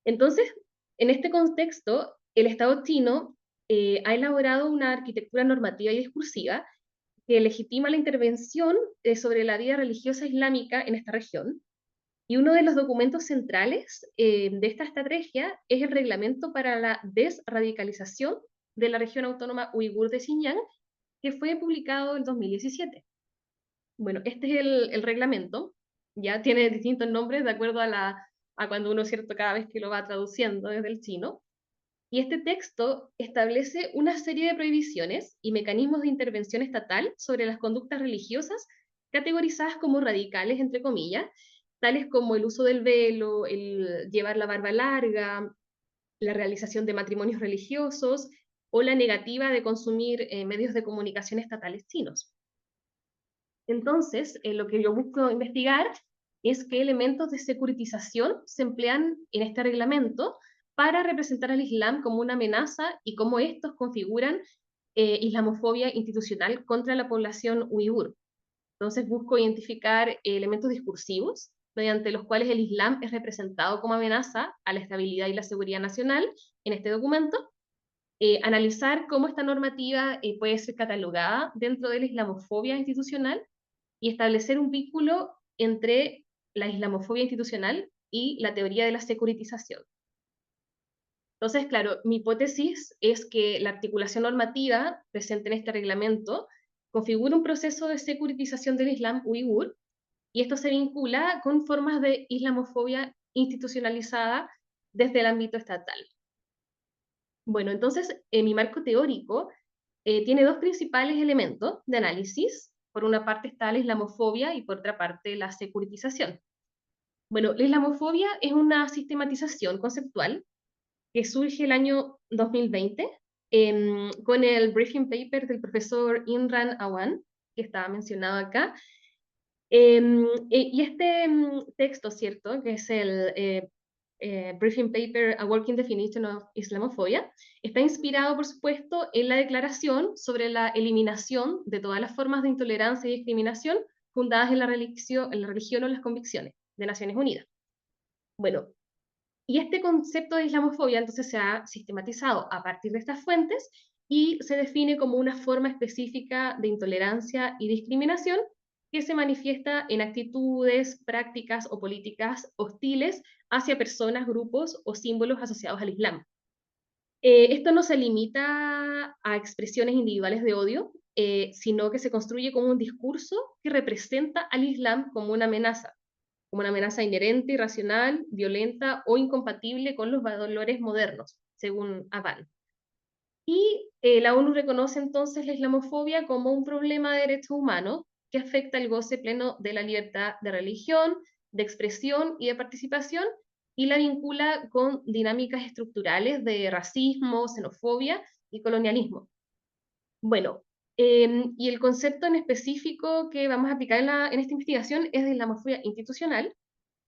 Entonces, en este contexto, el Estado chino ha elaborado una arquitectura normativa y discursiva que legitima la intervención sobre la vida religiosa islámica en esta región. Y uno de los documentos centrales de esta estrategia es el Reglamento para la Desradicalización de la región autónoma uigur de Xinjiang, que fue publicado en 2017. Bueno, este es el reglamento, ya tiene distintos nombres de acuerdo a cuando uno, ¿cierto?, cada vez que lo va traduciendo desde el chino. Y este texto establece una serie de prohibiciones y mecanismos de intervención estatal sobre las conductas religiosas categorizadas como radicales, entre comillas, tales como el uso del velo, el llevar la barba larga, la realización de matrimonios religiosos o la negativa de consumir medios de comunicación estatales chinos. Entonces, lo que yo busco investigar es qué elementos de securitización se emplean en este reglamento para representar al Islam como una amenaza y cómo estos configuran islamofobia institucional contra la población uigur. Entonces busco identificar elementos discursivos mediante los cuales el Islam es representado como amenaza a la estabilidad y la seguridad nacional en este documento, analizar cómo esta normativa puede ser catalogada dentro de la islamofobia institucional y establecer un vínculo entre la islamofobia institucional y la teoría de la securitización. Entonces, claro, mi hipótesis es que la articulación normativa presente en este reglamento configura un proceso de securitización del Islam uigur, y esto se vincula con formas de islamofobia institucionalizada desde el ámbito estatal. Bueno, entonces, mi marco teórico tiene dos principales elementos de análisis. Por una parte está la islamofobia y por otra parte la securitización. Bueno, la islamofobia es una sistematización conceptual que surge el año 2020 con el briefing paper del profesor Imran Awan, que estaba mencionado acá. Y este texto, ¿cierto?, que es el briefing paper A Working Definition of Islamophobia, está inspirado, por supuesto, en la declaración sobre la eliminación de todas las formas de intolerancia y discriminación fundadas en la religión o las convicciones de Naciones Unidas. Bueno, y este concepto de islamofobia entonces se ha sistematizado a partir de estas fuentes y se define como una forma específica de intolerancia y discriminación que se manifiesta en actitudes, prácticas o políticas hostiles hacia personas, grupos o símbolos asociados al Islam. Esto no se limita a expresiones individuales de odio, sino que se construye como un discurso que representa al Islam como una amenaza inherente, irracional, violenta o incompatible con los valores modernos, según Avan. Y la ONU reconoce entonces la islamofobia como un problema de derechos humanos que afecta el goce pleno de la libertad de religión, de expresión y de participación, y la vincula con dinámicas estructurales de racismo, xenofobia y colonialismo. Bueno, y el concepto en específico que vamos a aplicar en esta investigación es de islamofobia institucional,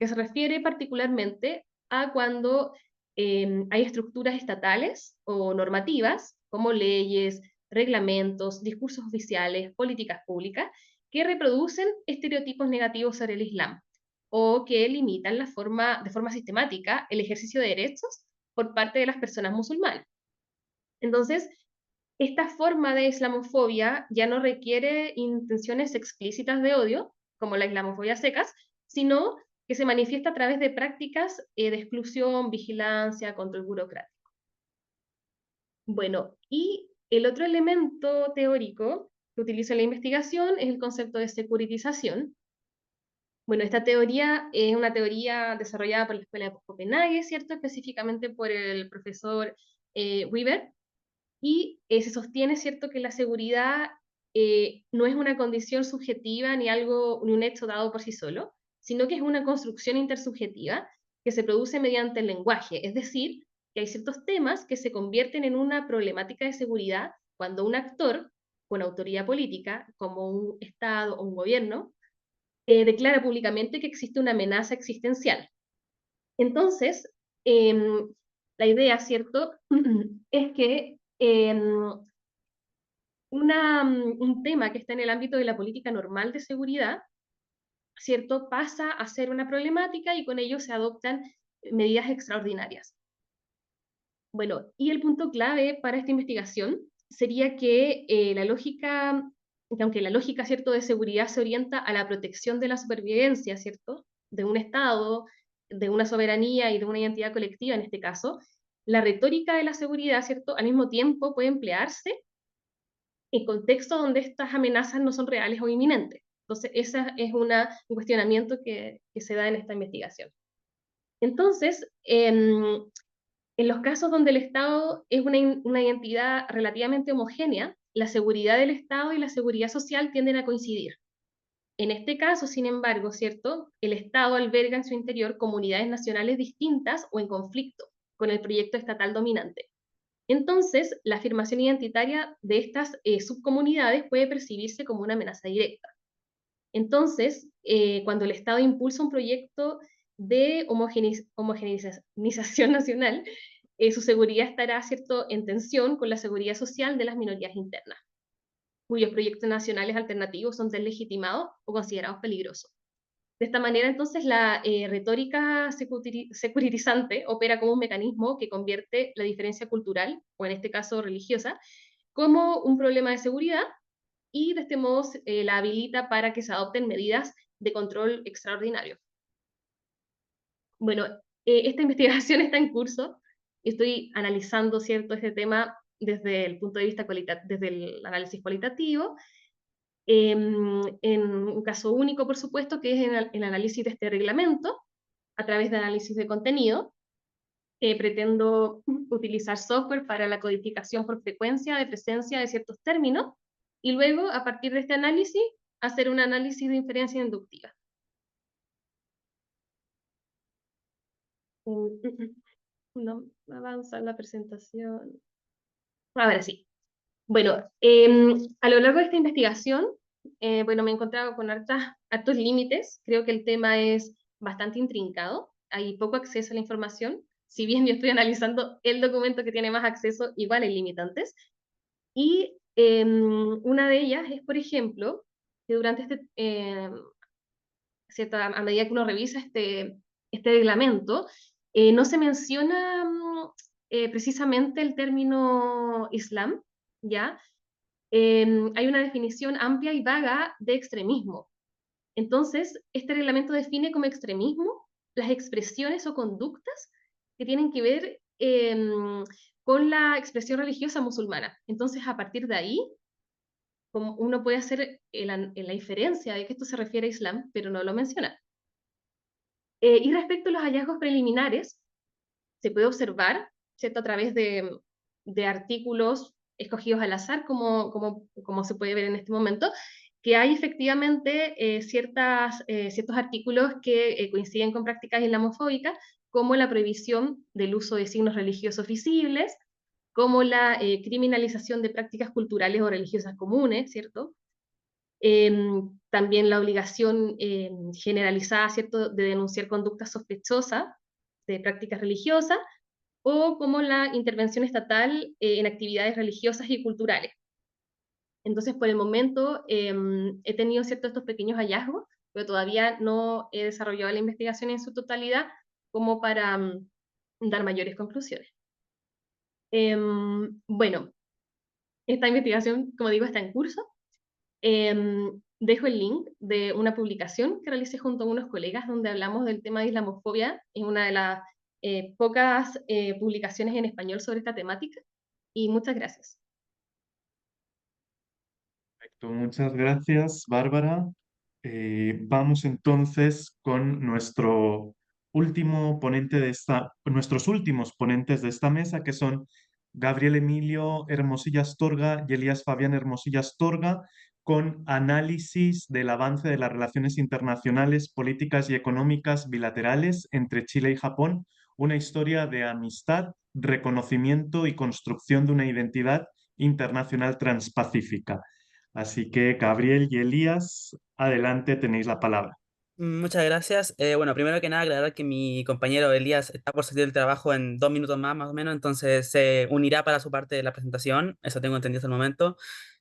que se refiere particularmente a cuando hay estructuras estatales o normativas, como leyes, reglamentos, discursos oficiales, políticas públicas, que reproducen estereotipos negativos sobre el Islam, o que limitan de forma sistemática el ejercicio de derechos por parte de las personas musulmanas. Entonces, esta forma de islamofobia ya no requiere intenciones explícitas de odio, como la islamofobia secas, sino que se manifiesta a través de prácticas de exclusión, vigilancia, control burocrático. Bueno, y el otro elemento teórico que utilizo en la investigación es el concepto de securitización. Bueno, esta teoría es una teoría desarrollada por la Escuela de Copenhague, ¿cierto? Específicamente por el profesor Weber, y se sostiene, ¿cierto?, que la seguridad no es una condición subjetiva ni un hecho dado por sí solo, sino que es una construcción intersubjetiva que se produce mediante el lenguaje, es decir, que hay ciertos temas que se convierten en una problemática de seguridad cuando un actor con autoridad política, como un Estado o un gobierno, declara públicamente que existe una amenaza existencial. Entonces, La idea, ¿cierto?, es que un tema que está en el ámbito de la política normal de seguridad, ¿cierto?, pasa a ser una problemática y con ello se adoptan medidas extraordinarias. Bueno, y el punto clave para esta investigación sería que aunque la lógica, ¿cierto?, de seguridad se orienta a la protección de la supervivencia, ¿cierto?, de un Estado, de una soberanía y de una identidad colectiva en este caso, la retórica de la seguridad, ¿cierto?, al mismo tiempo puede emplearse en contextos donde estas amenazas no son reales o inminentes. Entonces, ese es un cuestionamiento que se da en esta investigación. Entonces, en los casos donde el Estado es una identidad relativamente homogénea, la seguridad del Estado y la seguridad social tienden a coincidir. En este caso, sin embargo, ¿cierto?, el Estado alberga en su interior comunidades nacionales distintas o en conflicto con el proyecto estatal dominante. Entonces, la afirmación identitaria de estas subcomunidades puede percibirse como una amenaza directa. Entonces, cuando el Estado impulsa un proyecto de homogeneización nacional, su seguridad estará, ¿cierto?, en tensión con la seguridad social de las minorías internas, cuyos proyectos nacionales alternativos son deslegitimados o considerados peligrosos. De esta manera, entonces, la retórica securitizante opera como un mecanismo que convierte la diferencia cultural, o en este caso religiosa, como un problema de seguridad, y de este modo la habilita para que se adopten medidas de control extraordinario. Bueno, esta investigación está en curso, estoy analizando, ¿cierto?, este tema desde el punto de vista desde el análisis cualitativo, en un caso único, por supuesto, que es el análisis de este reglamento, a través de análisis de contenido. Pretendo utilizar software para la codificación por frecuencia de presencia de ciertos términos, y luego, a partir de este análisis, hacer un análisis de inferencia inductiva. No avanza la presentación. Ahora sí. Bueno, a lo largo de esta investigación, bueno, me he encontrado con hartos límites. Creo que el tema es bastante intrincado, hay poco acceso a la información. Si bien yo estoy analizando el documento que tiene más acceso, igual hay limitantes. Y una de ellas es, por ejemplo, que durante a medida que uno revisa este reglamento, no se menciona precisamente el término Islam, ¿ya? Hay una definición amplia y vaga de extremismo. Entonces, este reglamento define como extremismo las expresiones o conductas que tienen que ver con la expresión religiosa musulmana. Entonces, a partir de ahí, como uno puede hacer la inferencia de que esto se refiere a Islam, pero no lo menciona. Y respecto a los hallazgos preliminares, se puede observar, ¿cierto?, a través de artículos escogidos al azar, como se puede ver en este momento, que hay efectivamente ciertos artículos que coinciden con prácticas islamofóbicas, como la prohibición del uso de signos religiosos visibles, como la criminalización de prácticas culturales o religiosas comunes, ¿cierto? También la obligación generalizada, ¿cierto?, de denunciar conductas sospechosas de prácticas religiosas, o como la intervención estatal en actividades religiosas y culturales. Entonces, por el momento, he tenido estos pequeños hallazgos, pero todavía no he desarrollado la investigación en su totalidad como para dar mayores conclusiones. Bueno, esta investigación, como digo, está en curso. Dejo el link de una publicación que realicé junto a unos colegas donde hablamos del tema de islamofobia. Es una de las pocas publicaciones en español sobre esta temática. Y muchas gracias. Perfecto, muchas gracias, Bárbara. Vamos entonces con nuestros últimos ponentes de esta mesa, que son Gabriel Emilio Hermosilla Astorga y Elías Fabián Hermosilla Astorga, con análisis del avance de las relaciones internacionales, políticas y económicas bilaterales entre Chile y Japón, una historia de amistad, reconocimiento y construcción de una identidad internacional transpacífica. Así que, Gabriel y Elías, adelante, tenéis la palabra. Muchas gracias. Bueno, primero que nada, aclarar que mi compañero Elías está por salir del trabajo en 2 minutos más o menos, entonces se unirá para su parte de la presentación, eso tengo entendido hasta el momento.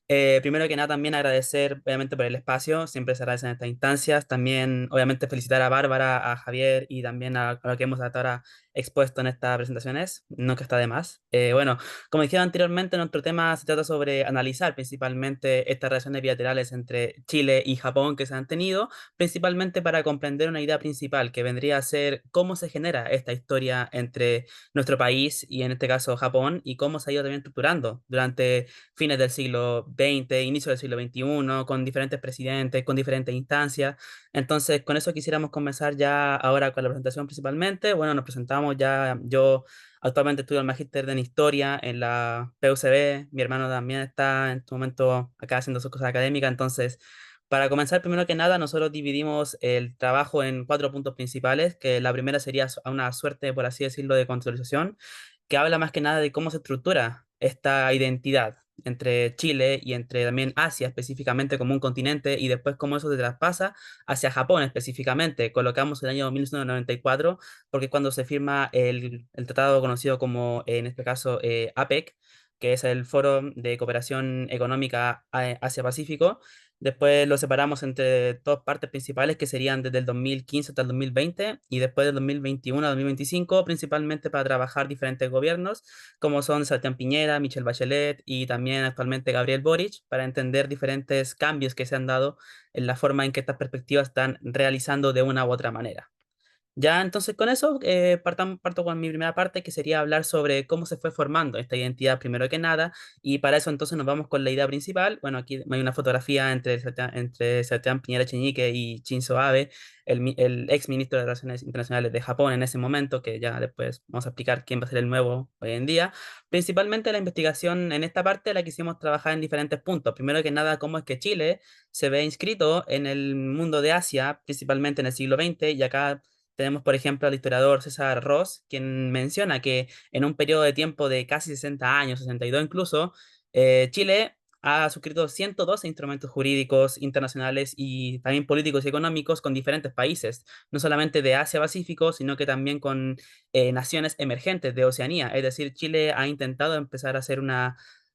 Primero que nada, también agradecer, obviamente, por el espacio, siempre se agradecen estas instancias. También, obviamente, felicitar a Bárbara, a Javier y también a lo que hemos hasta ahora expuesto en estas presentaciones, no que está de más. Bueno, como dije anteriormente, nuestro tema se trata sobre analizar principalmente estas relaciones bilaterales entre Chile y Japón que se han tenido principalmente para comprender una idea principal que vendría a ser cómo se genera esta historia entre nuestro país y en este caso Japón y cómo se ha ido también estructurando durante fines del siglo XX, inicio del siglo XXI, con diferentes presidentes, con diferentes instancias. Entonces, con eso quisiéramos comenzar ya ahora con la presentación principalmente. Bueno, nos presentamos ya, yo actualmente estudio el magíster en Historia en la PUCB, mi hermano también está en este momento acá haciendo sus cosas académicas, entonces para comenzar, primero que nada, nosotros dividimos el trabajo en 4 puntos principales, que la primera sería una suerte, por así decirlo, de contextualización, que habla más que nada de cómo se estructura esta identidad entre Chile y entre también Asia específicamente como un continente y después cómo eso se traspasa hacia Japón específicamente. Colocamos el año 1994 porque es cuando se firma el tratado conocido como, en este caso, APEC, que es el Foro de Cooperación Económica Asia-Pacífico. Después lo separamos entre dos partes principales que serían desde el 2015 hasta el 2020 y después del 2021 al 2025, principalmente para trabajar diferentes gobiernos, como son Sebastián Piñera, Michelle Bachelet y también actualmente Gabriel Boric, para entender diferentes cambios que se han dado en la forma en que estas perspectivas están realizando de una u otra manera. Ya, entonces con eso parto con mi primera parte, que sería hablar sobre cómo se fue formando esta identidad primero que nada, y para eso entonces nos vamos con la idea principal. Bueno, aquí hay una fotografía entre Sebastián Piñera Echenique y Shinzo Abe, el ex ministro de Relaciones Internacionales de Japón en ese momento, que ya después vamos a explicar quién va a ser el nuevo hoy en día. Principalmente la investigación en esta parte la quisimos trabajar en diferentes puntos. Primero que nada, cómo es que Chile se ve inscrito en el mundo de Asia, principalmente en el siglo XX, y acá tenemos, por ejemplo, al historiador César Ross, quien menciona que en un periodo de tiempo de casi 60 años, 62 incluso, Chile ha suscrito 112 instrumentos jurídicos internacionales y también políticos y económicos con diferentes países, no solamente de Asia-Pacífico, sino que también con naciones emergentes de Oceanía. Es decir, Chile ha intentado empezar a hacer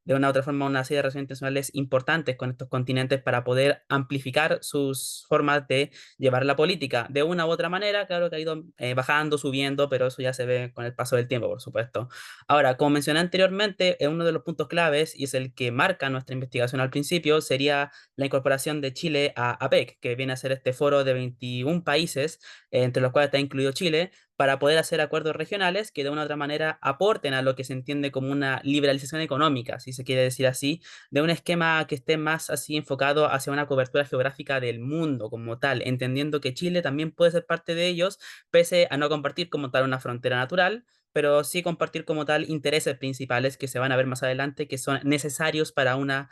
de una u otra forma una serie de relaciones internacionales importantes con estos continentes para poder amplificar sus formas de llevar la política de una u otra manera. Claro que ha ido bajando, subiendo, pero eso ya se ve con el paso del tiempo, por supuesto. Ahora, como mencioné anteriormente, uno de los puntos claves, y es el que marca nuestra investigación al principio, sería la incorporación de Chile a APEC, que viene a ser este foro de 21 países, entre los cuales está incluido Chile, para poder hacer acuerdos regionales que de una u otra manera aporten a lo que se entiende como una liberalización económica, si se quiere decir así, de un esquema que esté más así enfocado hacia una cobertura geográfica del mundo como tal, entendiendo que Chile también puede ser parte de ellos, pese a no compartir como tal una frontera natural, pero sí compartir como tal intereses principales que se van a ver más adelante, que son necesarios para una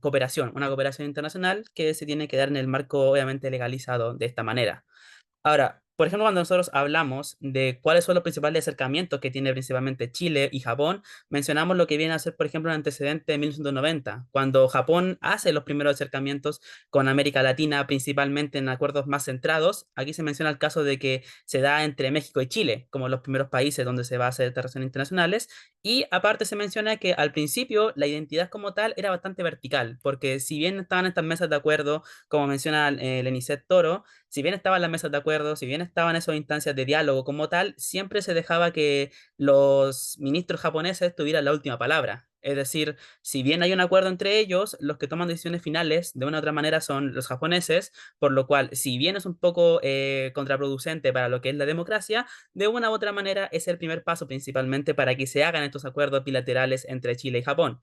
cooperación internacional que se tiene que dar en el marco obviamente legalizado de esta manera. Ahora, por ejemplo, cuando nosotros hablamos de cuáles son los principales acercamientos que tiene principalmente Chile y Japón, mencionamos lo que viene a ser, por ejemplo, un antecedente de 1990, cuando Japón hace los primeros acercamientos con América Latina, principalmente en acuerdos más centrados. Aquí se menciona el caso de que se da entre México y Chile, como los primeros países donde se va a hacer estas relaciones internacionales. Y aparte se menciona que al principio la identidad como tal era bastante vertical, porque si bien estaban estas mesas de acuerdo, como menciona Lenicet Toro, si bien estaban las mesas de acuerdo, si bien estaban esas instancias de diálogo como tal, siempre se dejaba que los ministros japoneses tuvieran la última palabra. Es decir, si bien hay un acuerdo entre ellos, los que toman decisiones finales de una u otra manera son los japoneses, por lo cual, si bien es un poco contraproducente para lo que es la democracia, de una u otra manera es el primer paso principalmente para que se hagan estos acuerdos bilaterales entre Chile y Japón.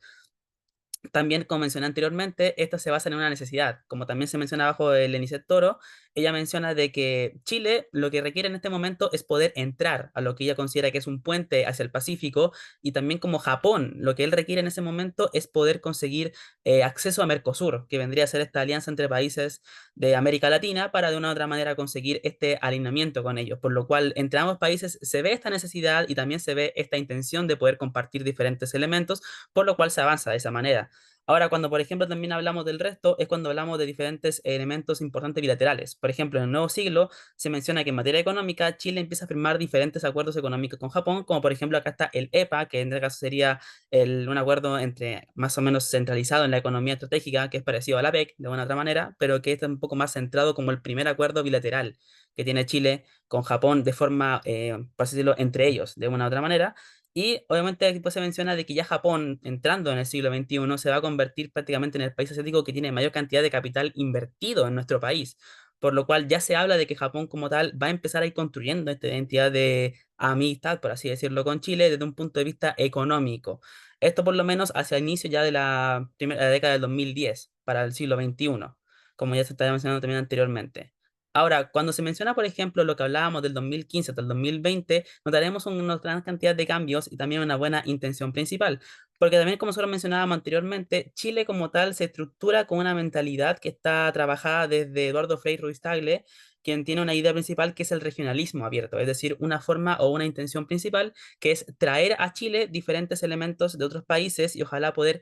También, como mencioné anteriormente, esto se basa en una necesidad. Como también se menciona bajo el Lenicet Toro, ella menciona de que Chile lo que requiere en este momento es poder entrar a lo que ella considera que es un puente hacia el Pacífico, y también como Japón, lo que él requiere en ese momento es poder conseguir acceso a Mercosur, que vendría a ser esta alianza entre países de América Latina para de una u otra manera conseguir este alineamiento con ellos. Por lo cual, entre ambos países se ve esta necesidad y también se ve esta intención de poder compartir diferentes elementos, por lo cual se avanza de esa manera. Ahora, cuando por ejemplo también hablamos del resto, es cuando hablamos de diferentes elementos importantes bilaterales. Por ejemplo, en el nuevo siglo se menciona que en materia económica Chile empieza a firmar diferentes acuerdos económicos con Japón, como por ejemplo acá está el EPA, que en este caso sería un acuerdo entre más o menos centralizado en la economía estratégica, que es parecido a la PEC de una otra manera, pero que es un poco más centrado como el primer acuerdo bilateral que tiene Chile con Japón de forma, por así decirlo, entre ellos de una u otra manera. Y obviamente aquí pues se menciona de que ya Japón, entrando en el siglo XXI, se va a convertir prácticamente en el país asiático que tiene mayor cantidad de capital invertido en nuestro país. Por lo cual ya se habla de que Japón como tal va a empezar a ir construyendo esta identidad de amistad, por así decirlo, con Chile desde un punto de vista económico. Esto por lo menos hacia el inicio ya de la primera década del 2010, para el siglo XXI, como ya se estaba mencionando también anteriormente. Ahora, cuando se menciona, por ejemplo, lo que hablábamos del 2015 hasta el 2020, notaremos una gran cantidad de cambios y también una buena intención principal. Porque también, como solo mencionábamos anteriormente, Chile como tal se estructura con una mentalidad que está trabajada desde Eduardo Frei Ruiz-Tagle, quien tiene una idea principal que es el regionalismo abierto, es decir, una forma o una intención principal que es traer a Chile diferentes elementos de otros países y ojalá poder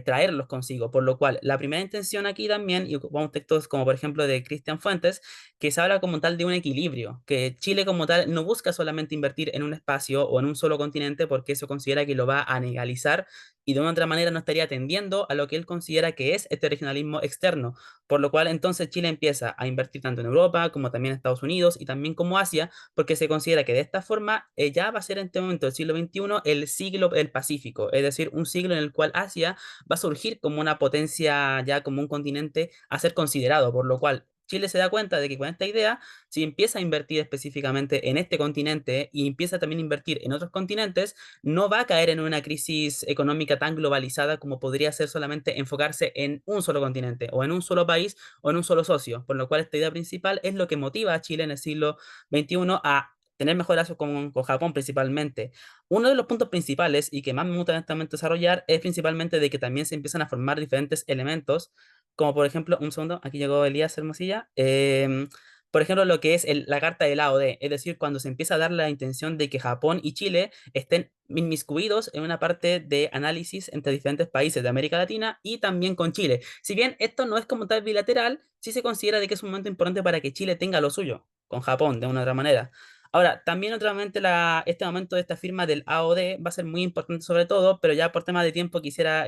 traerlos consigo. Por lo cual, la primera intención aquí también, y ocupamos textos como por ejemplo de Cristian Fuentes, que se habla como tal de un equilibrio, que Chile como tal no busca solamente invertir en un espacio o en un solo continente porque eso considera que lo va a negalizar y de una otra manera no estaría atendiendo a lo que él considera que es este regionalismo externo, por lo cual entonces Chile empieza a invertir tanto en Europa como también en Estados Unidos y también como Asia, porque se considera que de esta forma ya va a ser en este momento del siglo XXI el siglo del Pacífico, es decir, un siglo en el cual Asia va a surgir como una potencia ya como un continente a ser considerado, por lo cual Chile se da cuenta de que con esta idea, si empieza a invertir específicamente en este continente y empieza también a invertir en otros continentes, no va a caer en una crisis económica tan globalizada como podría ser solamente enfocarse en un solo continente o en un solo país o en un solo socio. Por lo cual esta idea principal es lo que motiva a Chile en el siglo XXI a tener mejor lazos con Japón principalmente. Uno de los puntos principales y que más me gusta honestamente desarrollar es principalmente de que también se empiezan a formar diferentes elementos como por ejemplo, un segundo, aquí llegó Elías Hermosilla. Por ejemplo, lo que es la carta del AOD, es decir, cuando se empieza a dar la intención de que Japón y Chile estén inmiscuidos en una parte de análisis entre diferentes países de América Latina y también con Chile. Si bien esto no es como tal bilateral, sí se considera de que es un momento importante para que Chile tenga lo suyo con Japón de una u otra manera. Ahora, también otra momento este momento de esta firma del AOD va a ser muy importante sobre todo, pero ya por tema de tiempo quisiera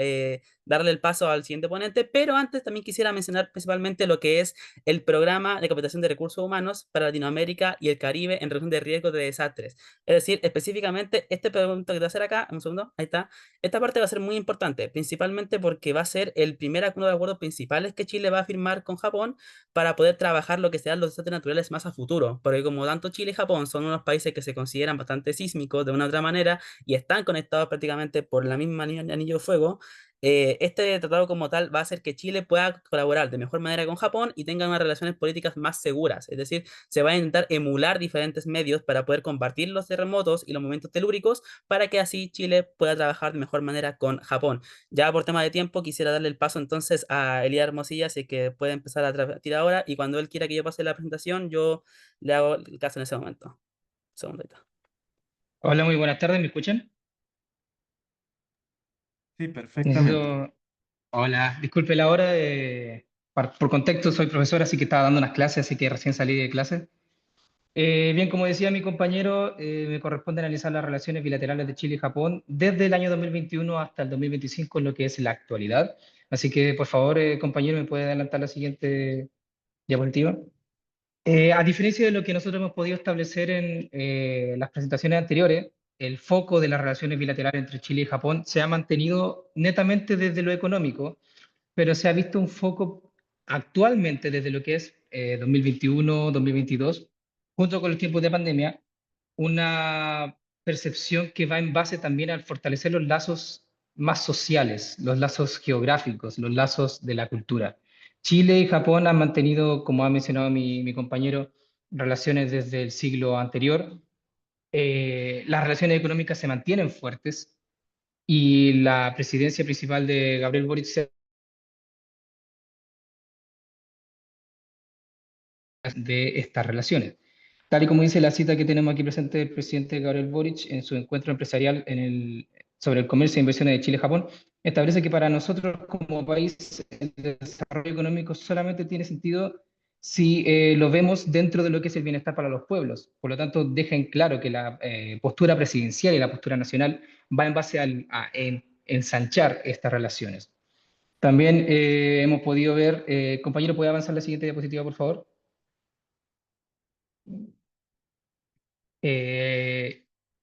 darle el paso al siguiente ponente, pero antes también quisiera mencionar principalmente lo que es el programa de capacitación de recursos humanos para Latinoamérica y el Caribe en reducción de riesgos de desastres. Es decir, específicamente este punto que te voy a hacer acá, un segundo, ahí está, esta parte va a ser muy importante, principalmente porque va a ser el primer acuerdo de acuerdos principales que Chile va a firmar con Japón para poder trabajar lo que sean los desastres naturales más a futuro, porque como tanto Chile y Japón son unos países que se consideran bastante sísmicos de una u otra manera y están conectados prácticamente por la misma anillo de fuego, este tratado como tal va a hacer que Chile pueda colaborar de mejor manera con Japón y tenga unas relaciones políticas más seguras. Es decir, se va a intentar emular diferentes medios para poder combatir los terremotos y los movimientos telúricos para que así Chile pueda trabajar de mejor manera con Japón. Ya por tema de tiempo quisiera darle el paso entonces a Elías Hermosilla, así que puede empezar a transmitir ahora y cuando él quiera que yo pase la presentación, yo le hago el caso en ese momento. Un segundito. Hola, muy buenas tardes, ¿me escuchan? Sí, perfectamente. Necesito... Hola, disculpe la hora. Por contexto, soy profesor, así que estaba dando unas clases, así que recién salí de clase. Bien, como decía mi compañero, me corresponde analizar las relaciones bilaterales de Chile y Japón desde el año 2021 hasta el 2025, en lo que es la actualidad. Así que, por favor, compañero, ¿me puede adelantar la siguiente diapositiva? A diferencia de lo que nosotros hemos podido establecer en las presentaciones anteriores, el foco de las relaciones bilaterales entre Chile y Japón se ha mantenido netamente desde lo económico, pero se ha visto un foco actualmente desde lo que es 2021, 2022, junto con los tiempos de pandemia, una percepción que va en base también al fortalecer los lazos más sociales, los lazos geográficos, los lazos de la cultura. Chile y Japón han mantenido, como ha mencionado mi compañero, relaciones desde el siglo anterior. Las relaciones económicas se mantienen fuertes y la presidencia principal de Gabriel Boric de estas relaciones. Tal y como dice la cita que tenemos aquí presente del presidente Gabriel Boric en su encuentro empresarial sobre el comercio e inversiones de Chile y Japón, establece que para nosotros como país el desarrollo económico solamente tiene sentido si lo vemos dentro de lo que es el bienestar para los pueblos. Por lo tanto, deja en claro que la postura presidencial y la postura nacional va en base a ensanchar estas relaciones. También hemos podido ver, compañero, ¿puede avanzar la siguiente diapositiva, por favor?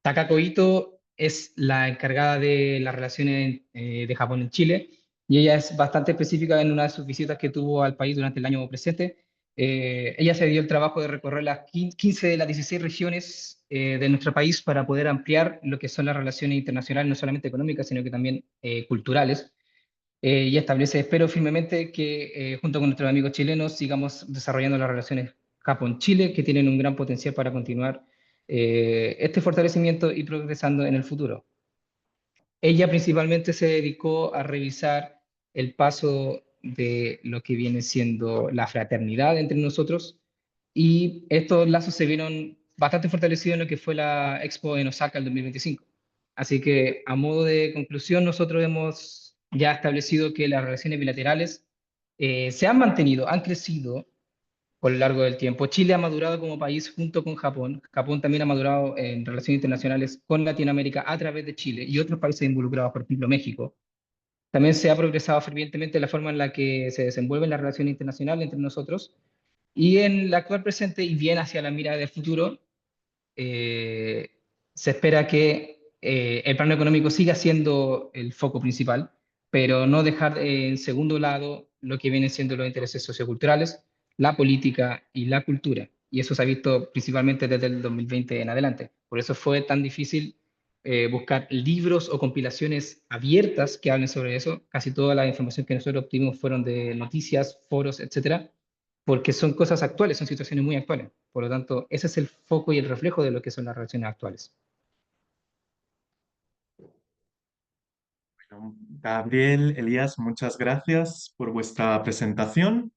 Takako Ito es la encargada de las relaciones de Japón en Chile y ella es bastante específica en una de sus visitas que tuvo al país durante el año presente. Ella se dio el trabajo de recorrer las 15 de las 16 regiones de nuestro país para poder ampliar lo que son las relaciones internacionales, no solamente económicas, sino que también culturales. Y establece, espero firmemente que junto con nuestros amigos chilenos sigamos desarrollando las relaciones Japón-Chile, que tienen un gran potencial para continuar este fortalecimiento y progresando en el futuro. Ella principalmente se dedicó a revisar el paso de lo que viene siendo la fraternidad entre nosotros, y estos lazos se vieron bastante fortalecidos en lo que fue la Expo en Osaka el 2025. Así que, a modo de conclusión, nosotros hemos ya establecido que las relaciones bilaterales se han mantenido, han crecido por lo largo del tiempo. Chile ha madurado como país junto con Japón. Japón también ha madurado en relaciones internacionales con Latinoamérica a través de Chile y otros países involucrados, por ejemplo, México. También se ha progresado fervientemente la forma en la que se desenvuelven las relaciones internacionales entre nosotros. Y en la actual presente y bien hacia la mira del futuro, eh, se espera que el plano económico siga siendo el foco principal, pero no dejar en segundo lado lo que vienen siendo los intereses socioculturales, la política y la cultura. Y eso se ha visto principalmente desde el 2020 en adelante. Por eso fue tan difícil buscar libros o compilaciones abiertas que hablen sobre eso. Casi toda la información que nosotros obtuvimos fueron de noticias, foros, etcétera, porque son cosas actuales, son situaciones muy actuales. Por lo tanto, ese es el foco y el reflejo de lo que son las relaciones actuales. Bueno, Gabriel, Elías, muchas gracias por vuestra presentación.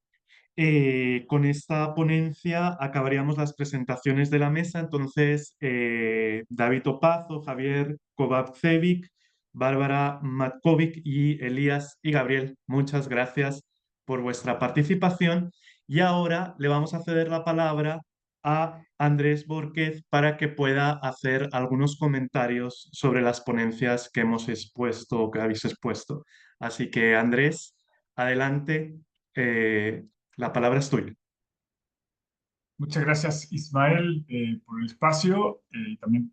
Con esta ponencia acabaríamos las presentaciones de la mesa. Entonces, David Opazo, Javier Kovabcevic, Bárbara Matkovic y Elías y Gabriel, muchas gracias por vuestra participación. Y ahora le vamos a ceder la palabra a Andrés Borquez para que pueda hacer algunos comentarios sobre las ponencias que hemos expuesto o que habéis expuesto. Así que, Andrés, adelante. La palabra es tuya. Muchas gracias, Ismael, por el espacio. Y también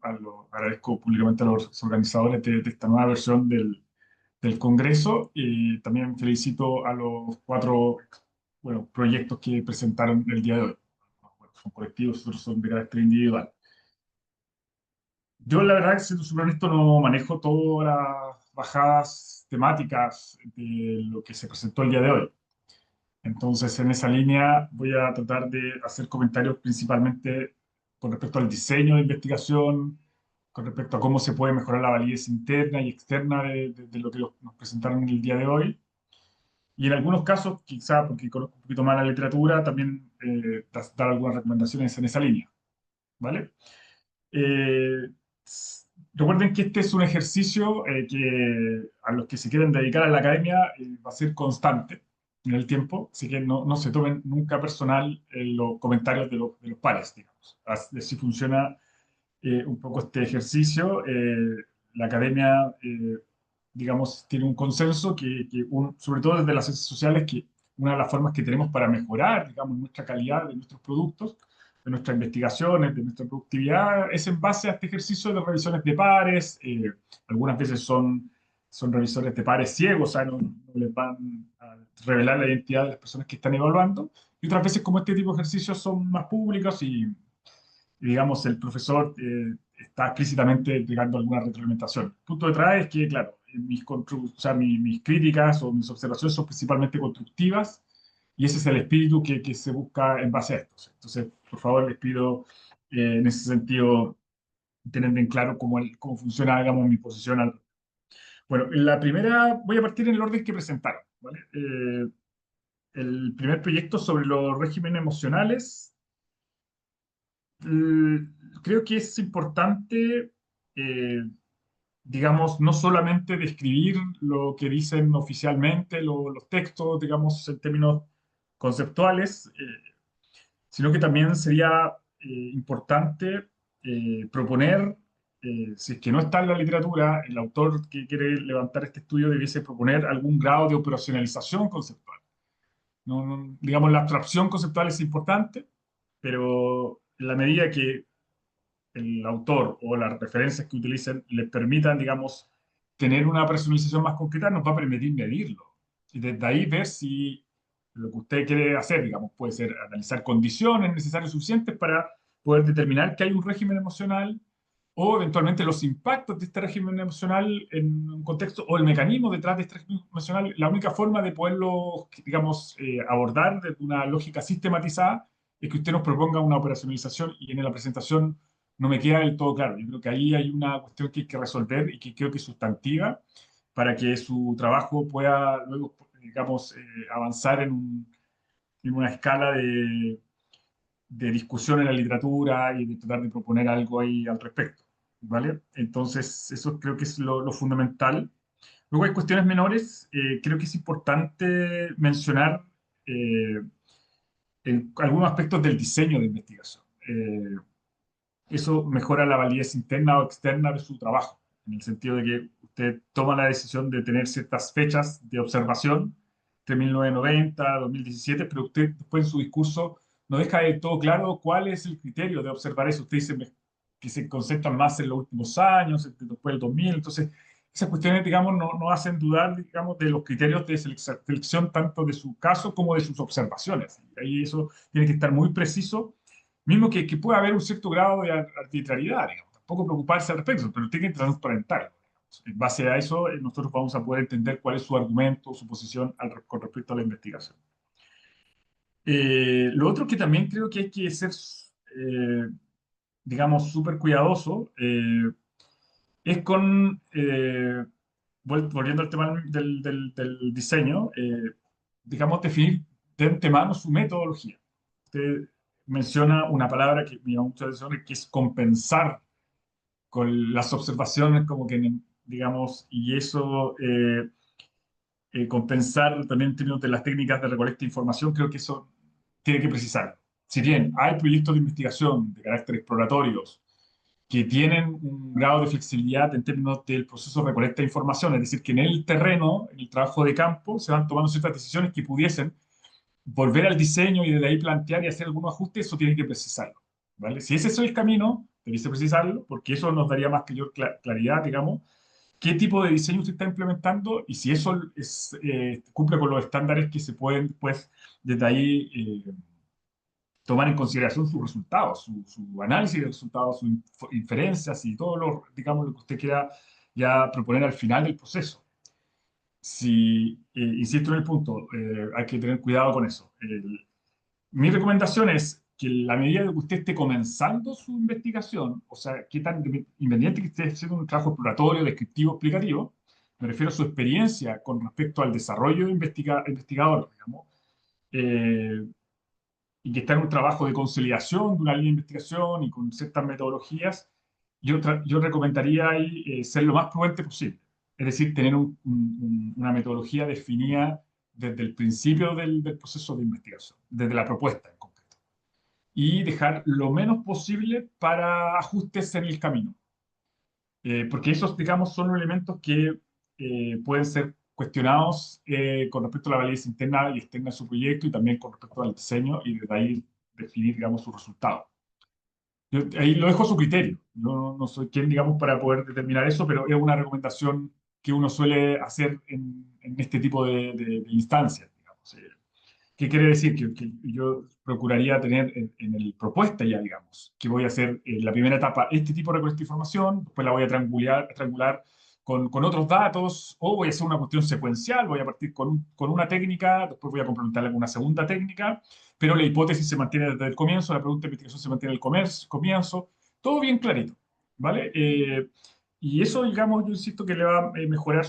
agradezco públicamente a los organizadores de esta nueva versión del Congreso. Y también felicito a los 4 proyectos que presentaron el día de hoy. Bueno, son colectivos, otros son de carácter individual. Yo, la verdad, siendo súper honesto, no manejo todas las bajadas temáticas de lo que se presentó el día de hoy. Entonces, en esa línea voy a tratar de hacer comentarios principalmente con respecto al diseño de investigación, con respecto a cómo se puede mejorar la validez interna y externa de lo que nos presentaron el día de hoy. Y en algunos casos, quizá porque conozco un poquito más la literatura, también dar algunas recomendaciones en esa línea. ¿Vale? Eh, Recuerden que este es un ejercicio que a los que se quieren dedicar a la academia va a ser constante en el tiempo, así que no se tomen nunca personal los comentarios de los pares, digamos. Así funciona un poco este ejercicio. La academia, digamos, tiene un consenso sobre todo desde las ciencias sociales, que una de las formas que tenemos para mejorar, digamos, nuestra calidad de nuestros productos, de nuestras investigaciones, de nuestra productividad, es en base a este ejercicio de revisiones de pares. Algunas veces son revisores de pares ciegos, o sea, no les van a revelar la identidad de las personas que están evaluando. Y otras veces, como este tipo de ejercicios son más públicos y, digamos, el profesor está explícitamente entregando alguna retroalimentación. El punto detrás es que, claro, mis críticas o mis observaciones son principalmente constructivas, y ese es el espíritu que se busca en base a esto. Entonces, por favor, les pido en ese sentido tener bien claro cómo funciona, digamos, mi posición. Bueno, en la primera voy a partir en el orden que presentaron, ¿vale? El primer proyecto sobre los regímenes emocionales. Creo que es importante digamos, no solamente describir lo que dicen oficialmente los textos, digamos, en términos conceptuales, sino que también sería importante proponer, si es que no está en la literatura, el autor que quiere levantar este estudio debiese proponer algún grado de operacionalización conceptual. Digamos, la abstracción conceptual es importante, pero en la medida que el autor o las referencias que utilicen les permitan, digamos, tener una personalización más concreta, nos va a permitir medirlo. Y desde ahí ver si lo que usted quiere hacer, digamos, puede ser analizar condiciones necesarias suficientes para poder determinar que hay un régimen emocional o eventualmente los impactos de este régimen emocional en un contexto o el mecanismo detrás de este régimen emocional. La única forma de poderlo, digamos, abordar de una lógica sistematizada es que usted nos proponga una operacionalización y en la presentación no me queda del todo claro. Yo creo que ahí hay una cuestión que hay que resolver y que creo que es sustantiva para que su trabajo pueda luego, digamos, avanzar en una escala de discusión en la literatura y de tratar de proponer algo ahí al respecto, ¿vale? Entonces, eso creo que es lo fundamental. Luego hay cuestiones menores. Creo que es importante mencionar algunos aspectos del diseño de investigación. Eso mejora la validez interna o externa de su trabajo, en el sentido de que usted toma la decisión de tener ciertas fechas de observación entre 1990 y 2017, pero usted después en su discurso no deja de todo claro cuál es el criterio de observar eso. Usted dice que se concentran más en los últimos años, después del 2000, entonces esas cuestiones, digamos, no hacen dudar, digamos, de los criterios de selección tanto de su caso como de sus observaciones. Y ahí eso tiene que estar muy preciso, mismo que pueda haber un cierto grado de arbitrariedad, digamos. Tampoco preocuparse al respecto, pero tiene que transparentarlo. En base a eso, nosotros vamos a poder entender cuál es su argumento, su posición con respecto a la investigación. Lo otro que también creo que hay que ser, digamos, súper cuidadoso, es con, volviendo al tema del diseño, digamos, definir de antemano su metodología. Usted menciona una palabra que me llama mucho la atención, que es compensar con las observaciones, como que, digamos, y eso, compensar también en términos de las técnicas de recolecta de información, creo que eso tiene que precisar. Si bien hay proyectos de investigación de carácter exploratorios que tienen un grado de flexibilidad en términos del proceso de recolecta de información, es decir, que en el terreno, en el trabajo de campo, se van tomando ciertas decisiones que pudiesen volver al diseño y desde ahí plantear y hacer algunos ajustes, eso tiene que precisarlo, ¿vale? Si ese es el camino, debes precisarlo, porque eso nos daría más claridad, digamos, qué tipo de diseño usted está implementando y si eso cumple con los estándares que se pueden, pues, desde ahí tomar en consideración sus resultados, su análisis de resultados, sus inferencias y todo lo, digamos, lo que usted quiera ya proponer al final del proceso. Si, insisto en el punto, hay que tener cuidado con eso. Mi recomendación es que en la medida de que usted esté comenzando su investigación, o sea, qué tan independiente que esté haciendo un trabajo exploratorio, descriptivo, explicativo, me refiero a su experiencia con respecto al desarrollo investigador, digamos, y que está en un trabajo de consolidación de una línea de investigación y con ciertas metodologías, yo recomendaría ahí ser lo más prudente posible. Es decir, tener una metodología definida desde el principio del proceso de investigación, desde la propuesta en concreto. Y dejar lo menos posible para ajustes en el camino. Porque esos, digamos, son elementos que pueden ser cuestionados con respecto a la validez interna y externa de su proyecto y también con respecto al diseño y desde ahí definir, digamos, sus resultados. Yo ahí lo dejo a su criterio. No soy quien, digamos, para poder determinar eso, pero es una recomendación que uno suele hacer en este tipo de instancias, digamos. ¿Qué quiere decir? Que yo procuraría tener en el propuesta ya, digamos, que voy a hacer en la primera etapa este tipo de recolecta de información, después la voy a triangular con otros datos, o voy a hacer una cuestión secuencial, voy a partir con una técnica, después voy a complementarla con una segunda técnica, pero la hipótesis se mantiene desde el comienzo, la pregunta de investigación se mantiene en el comienzo, todo bien clarito, ¿vale? Y eso, digamos, yo insisto que le va a mejorar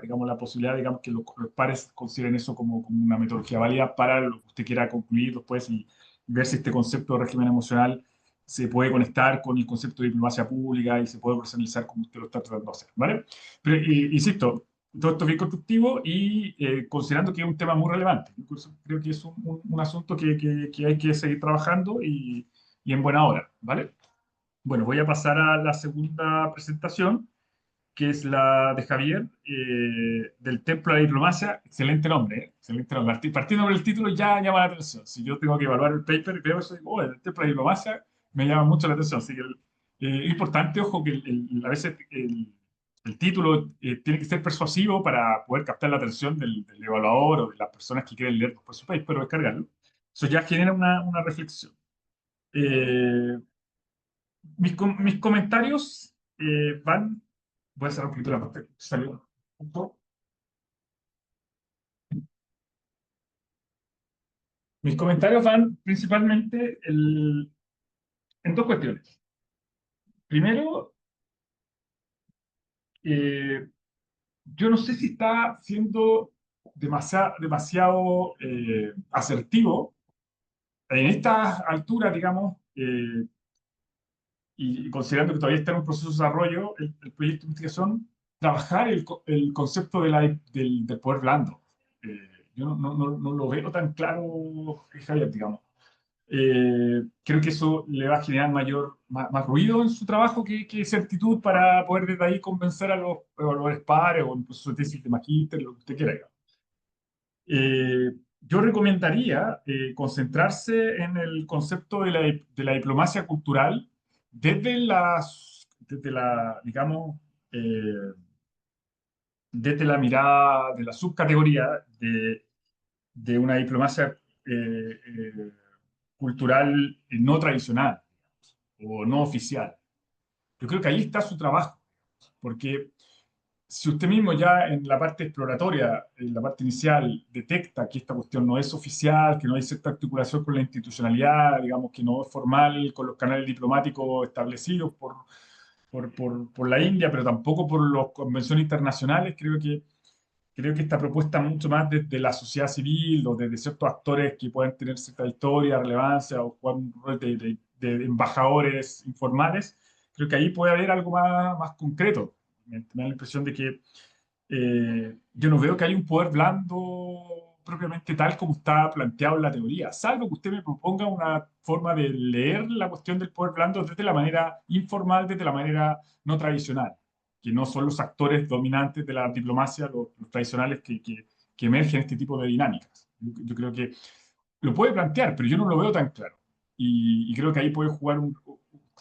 digamos, la posibilidad, digamos, que los pares consideren eso como una metodología válida para lo que usted quiera concluir después y ver si este concepto de régimen emocional se puede conectar con el concepto de diplomacia pública y se puede personalizar como usted lo está tratando de hacer, ¿vale? Pero, insisto, todo esto es bien constructivo y considerando que es un tema muy relevante. Incluso creo que es un asunto que hay que seguir trabajando y en buena hora, ¿vale? Bueno, voy a pasar a la segunda presentación, que es la de Javier, del Templo de la Diplomacia. Excelente nombre, ¿eh? Excelente nombre. Partiendo por el título ya llama la atención. Si yo tengo que evaluar el paper y veo eso, digo, oh, el Templo de la Diplomacia me llama mucho la atención. Así que es importante, ojo, que a veces el título tiene que ser persuasivo para poder captar la atención del evaluador o de las personas que quieren leer después su paper o descargarlo. Eso ya genera una reflexión. Eh, mis comentarios van. Voy a cerrar un poquito la pantalla. Salió un poco. Mis comentarios van principalmente en dos cuestiones. Primero, yo no sé si está siendo demasiado asertivo en estas alturas, digamos, y considerando que todavía está en un proceso de desarrollo el proyecto de investigación, trabajar el concepto del poder blando. Yo no lo veo tan claro, Javier, digamos. Creo que eso le va a generar más ruido en su trabajo que certitud para poder desde ahí convencer a los evaluadores pares o incluso su tesis de magíster, lo que usted quiera, digamos. Yo recomendaría concentrarse en el concepto de la diplomacia cultural desde la, digamos, desde la mirada de la subcategoría de una diplomacia cultural no tradicional, digamos, o no oficial. Yo creo que ahí está su trabajo, porque si usted mismo ya en la parte exploratoria, en la parte inicial, detecta que esta cuestión no es oficial, que no hay cierta articulación con la institucionalidad, digamos que no es formal con los canales diplomáticos establecidos por la India, pero tampoco por las convenciones internacionales, creo que esta propuesta mucho más desde la sociedad civil o desde ciertos actores que pueden tener cierta historia, relevancia o jugar un rol de embajadores informales, creo que ahí puede haber algo más concreto. Me da la impresión de que yo no veo que hay un poder blando propiamente tal como está planteado en la teoría, salvo que usted me proponga una forma de leer la cuestión del poder blando desde la manera informal, desde la manera no tradicional, que no son los actores dominantes de la diplomacia, los tradicionales que emergen este tipo de dinámicas. Yo creo que lo puede plantear, pero yo no lo veo tan claro. Y creo que ahí puede jugar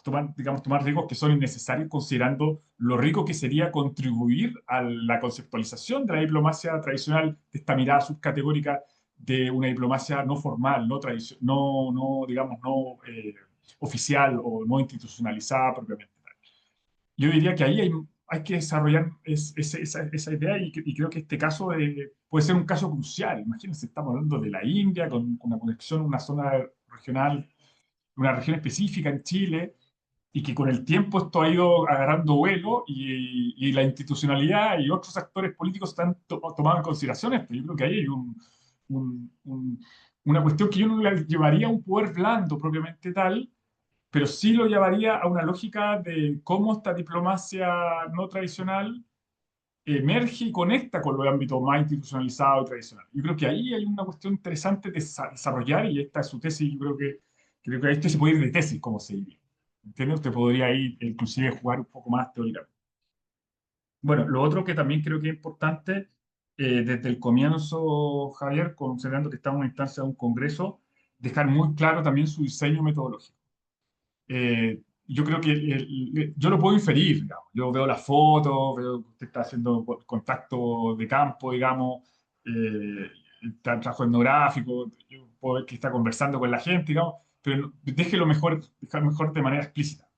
tomar riesgos que son innecesarios considerando lo rico que sería contribuir a la conceptualización de la diplomacia tradicional, de esta mirada subcategórica de una diplomacia no formal, digamos, no oficial o no institucionalizada propiamente tal. Yo diría que ahí hay que desarrollar esa idea y creo que este caso puede ser un caso crucial. Imagínense, estamos hablando de la India con una conexión, una zona regional, una región específica en Chile, y que con el tiempo esto ha ido agarrando vuelo y la institucionalidad y otros actores políticos están tomados en consideración esto. Yo creo que ahí hay una cuestión que yo no le llevaría a un poder blando propiamente tal, pero sí lo llevaría a una lógica de cómo esta diplomacia no tradicional emerge y conecta con los ámbitos más institucionalizados y tradicionales. Yo creo que ahí hay una cuestión interesante de desarrollar y esta es su tesis. Yo creo que esto se puede ir de tesis, como se diría. ¿Entiende? Usted podría ir inclusive jugar un poco más teórico. Bueno, lo otro que también creo que es importante, desde el comienzo, Javier, considerando que estamos en instancia de un congreso, dejar muy claro también su diseño metodológico. Yo creo que yo lo puedo inferir, digamos. Yo veo las fotos, veo que usted está haciendo contacto de campo, digamos, trabajo etnográfico, yo puedo ver que está conversando con la gente, digamos, pero déjelo dejar mejor de manera explícita.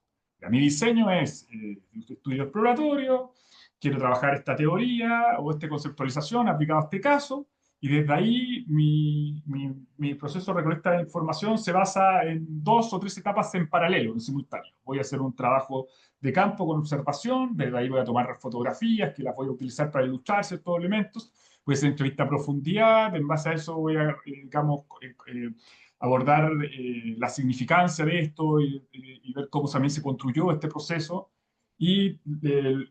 Mi diseño es un estudio exploratorio, quiero trabajar esta teoría o esta conceptualización aplicada a este caso, y desde ahí mi proceso de recolecta de información se basa en 2 o 3 etapas en paralelo, en simultáneo. Voy a hacer un trabajo de campo con observación, desde ahí voy a tomar fotografías que las voy a utilizar para ilustrar ciertos elementos, puede ser entrevista a profundidad, en base a eso voy a, digamos, abordar la significancia de esto y ver cómo también se construyó este proceso. Y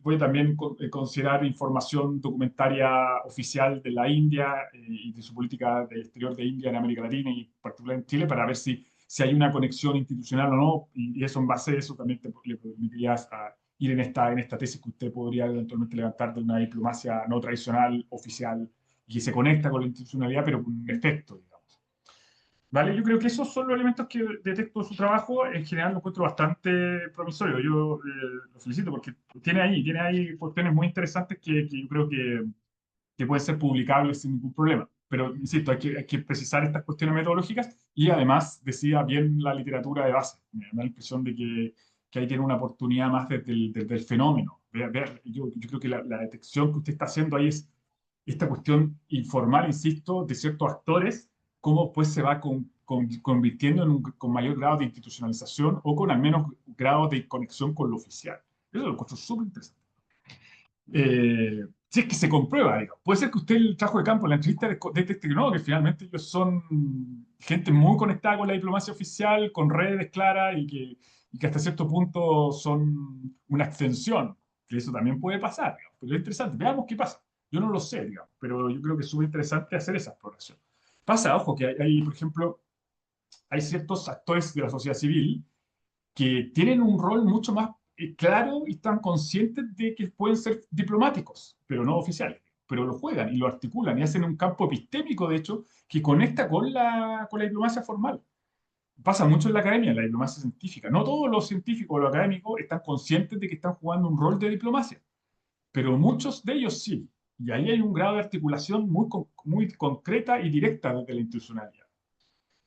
voy a también considerar información documentaria oficial de la India y de su política de exterior de India en América Latina y en particular en Chile para ver si hay una conexión institucional o no. Y eso, en base a eso, también le permitiría ir en esta tesis que usted podría eventualmente levantar de una diplomacia no tradicional, oficial, y que se conecta con la institucionalidad, pero con un efecto, digamos. ¿Vale? Yo creo que esos son los elementos que detecto de su trabajo. En general lo encuentro bastante promisorio. Yo lo felicito porque tiene ahí cuestiones muy interesantes que yo creo que pueden ser publicables sin ningún problema. Pero, insisto, hay que precisar estas cuestiones metodológicas y además decía bien la literatura de base. Me da la impresión de que ahí tiene una oportunidad más desde el fenómeno. Yo creo que la detección que usted está haciendo ahí es esta cuestión informal, insisto, de ciertos actores, cómo pues se va convirtiendo con mayor grado de institucionalización o con al menos grado de conexión con lo oficial. Eso lo encuentro súper interesante. Si es que se comprueba, digamos. Puede ser que usted el trabajo de campo en la entrevista detecte que no, que finalmente ellos son gente muy conectada con la diplomacia oficial, con redes claras y que hasta cierto punto son una extensión, que eso también puede pasar, digamos. Pero es interesante, veamos qué pasa. Yo no lo sé, digamos, pero yo creo que es súper interesante hacer esa exploración. Pasa, ojo, que hay, por ejemplo, hay ciertos actores de la sociedad civil que tienen un rol mucho más claro y están conscientes de que pueden ser diplomáticos, pero no oficiales, pero lo juegan y lo articulan y hacen un campo epistémico, de hecho, que conecta con la diplomacia formal. Pasa mucho en la academia, en la diplomacia científica. No todos los científicos o los académicos están conscientes de que están jugando un rol de diplomacia, pero muchos de ellos sí. Y ahí hay un grado de articulación muy concreta y directa desde la institucionalidad.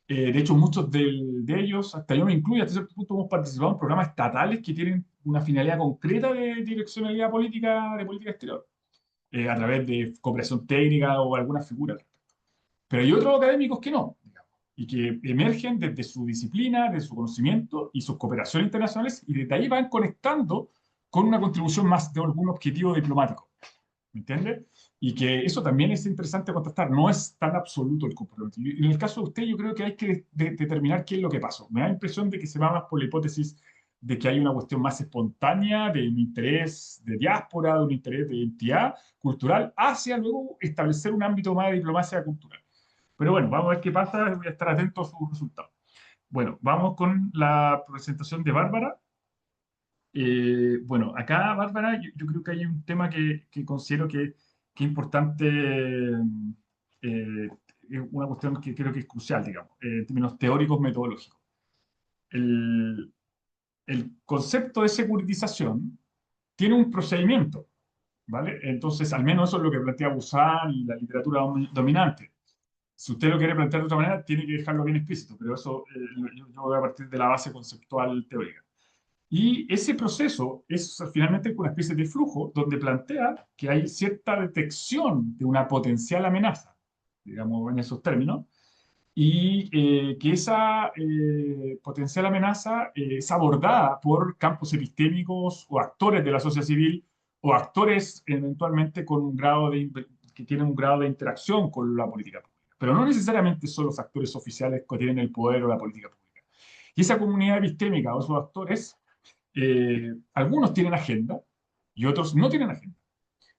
De hecho, muchos de ellos, hasta yo me incluyo, hasta cierto punto hemos participado en programas estatales que tienen una finalidad concreta de direccionalidad política, de política exterior, a través de cooperación técnica o alguna figura. Pero hay otros académicos que no, digamos, y que emergen desde su disciplina, de su conocimiento y sus cooperaciones internacionales, y desde ahí van conectando con una contribución más de algún objetivo diplomático. ¿Me entiende? Y que eso también es interesante contrastar, no es tan absoluto el comportamiento. En el caso de usted, yo creo que hay que determinar qué es lo que pasó. Me da la impresión de que se va más por la hipótesis de que hay una cuestión más espontánea, de un interés de diáspora, de un interés de identidad cultural, hacia luego establecer un ámbito más de diplomacia cultural. Pero bueno, vamos a ver qué pasa, voy a estar atento a sus resultados. Bueno, vamos con la presentación de Bárbara. Bueno, acá, Bárbara, yo creo que hay un tema que considero que es importante, es una cuestión que creo que es crucial, digamos, en términos teóricos metodológicos. El, el concepto de securitización tiene un procedimiento, ¿vale? Entonces, al menos eso es lo que plantea Busan y la literatura dominante. Si usted lo quiere plantear de otra manera, tiene que dejarlo bien explícito, pero eso yo voy a partir de la base conceptual teórica. Y ese proceso es finalmente una especie de flujo donde plantea que hay cierta detección de una potencial amenaza, digamos en esos términos, y que esa potencial amenaza es abordada por campos epistémicos o actores de la sociedad civil o actores eventualmente con un grado que tienen un grado de interacción con la política pública. Pero no necesariamente son los actores oficiales que tienen el poder o la política pública. Y esa comunidad epistémica o esos actores algunos tienen agenda y otros no tienen agenda.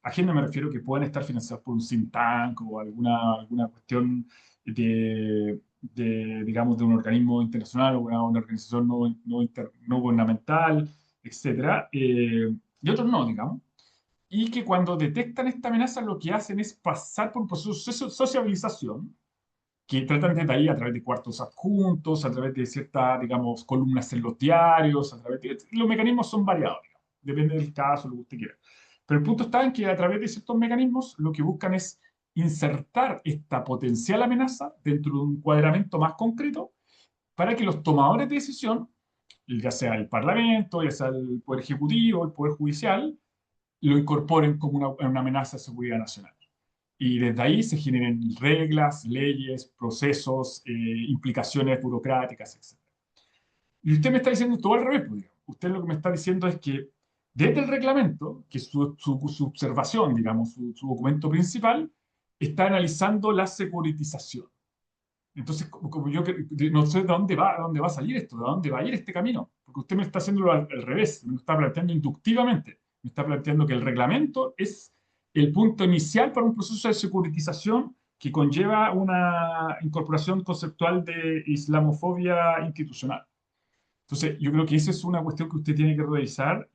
Agenda me refiero que pueden estar financiados por un think tank o alguna cuestión digamos, de un organismo internacional o una organización no gubernamental, etc. Y otros no, digamos. Y que cuando detectan esta amenaza lo que hacen es pasar por un proceso de sociabilización que tratan de ahí a través de cuartos adjuntos, a través de ciertas, digamos, columnas en los diarios, a través de... Los mecanismos son variados, digamos, depende del caso, lo que usted quiera. Pero el punto está en que a través de ciertos mecanismos lo que buscan es insertar esta potencial amenaza dentro de un encuadramiento más concreto para que los tomadores de decisión, ya sea el Parlamento, ya sea el Poder Ejecutivo, el Poder Judicial, lo incorporen como una amenaza de seguridad nacional. Y desde ahí se generen reglas, leyes, procesos, implicaciones burocráticas, etc. Y usted me está diciendo todo al revés, pues, digamos. Usted lo que me está diciendo es que desde el reglamento, que es su observación, digamos, su documento principal, está analizando la securitización. Entonces, como yo no sé de dónde va a salir esto, de dónde va a ir este camino, porque usted me está haciéndolo al revés, me lo está planteando inductivamente, me está planteando que el reglamento es el punto inicial para un proceso de securitización que conlleva una incorporación conceptual de islamofobia institucional. Entonces, yo creo que esa es una cuestión que usted tiene que revisar,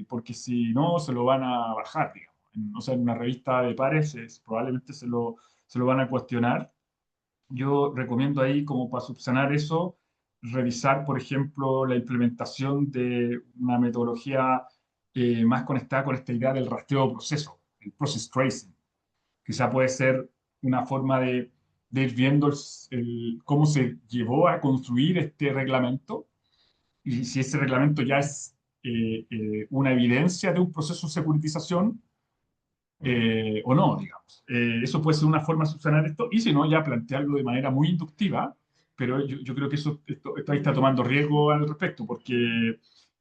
porque si no, se lo van a bajar, digamos. O sea, en una revista de pares probablemente se lo van a cuestionar. Yo recomiendo ahí, como para subsanar eso, revisar, por ejemplo, la implementación de una metodología más conectada con esta idea del rastreo de proceso, el process tracing. Quizá puede ser una forma de ir viendo cómo se llevó a construir este reglamento y si ese reglamento ya es una evidencia de un proceso de securitización o no, digamos. Eso puede ser una forma de subsanar esto, y si no, ya plantearlo de manera muy inductiva, pero yo creo que esto ahí está tomando riesgo al respecto, porque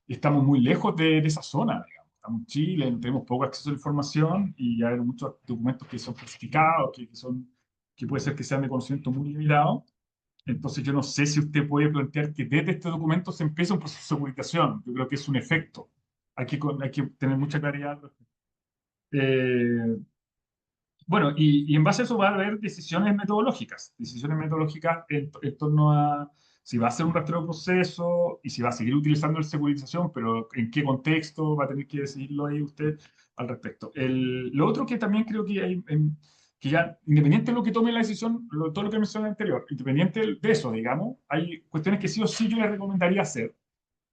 estamos muy lejos de esa zona, digamos. Estamos en Chile, tenemos poco acceso a la información y hay muchos documentos que son clasificados, que puede ser que sean de conocimiento muy limitado. Entonces yo no sé si usted puede plantear que desde este documento se empieza un proceso de securitización. Yo creo que es un efecto. Hay que tener mucha claridad al respecto. Bueno, y en base a eso va a haber decisiones metodológicas en torno a si va a ser un rastreo de proceso y si va a seguir utilizando el securitización, pero en qué contexto va a tener que decidirlo ahí usted al respecto. Lo otro que también creo que hay, que ya, independiente de lo que tome la decisión, todo lo que mencioné anterior, independiente de eso, digamos, hay cuestiones que sí o sí yo le recomendaría hacer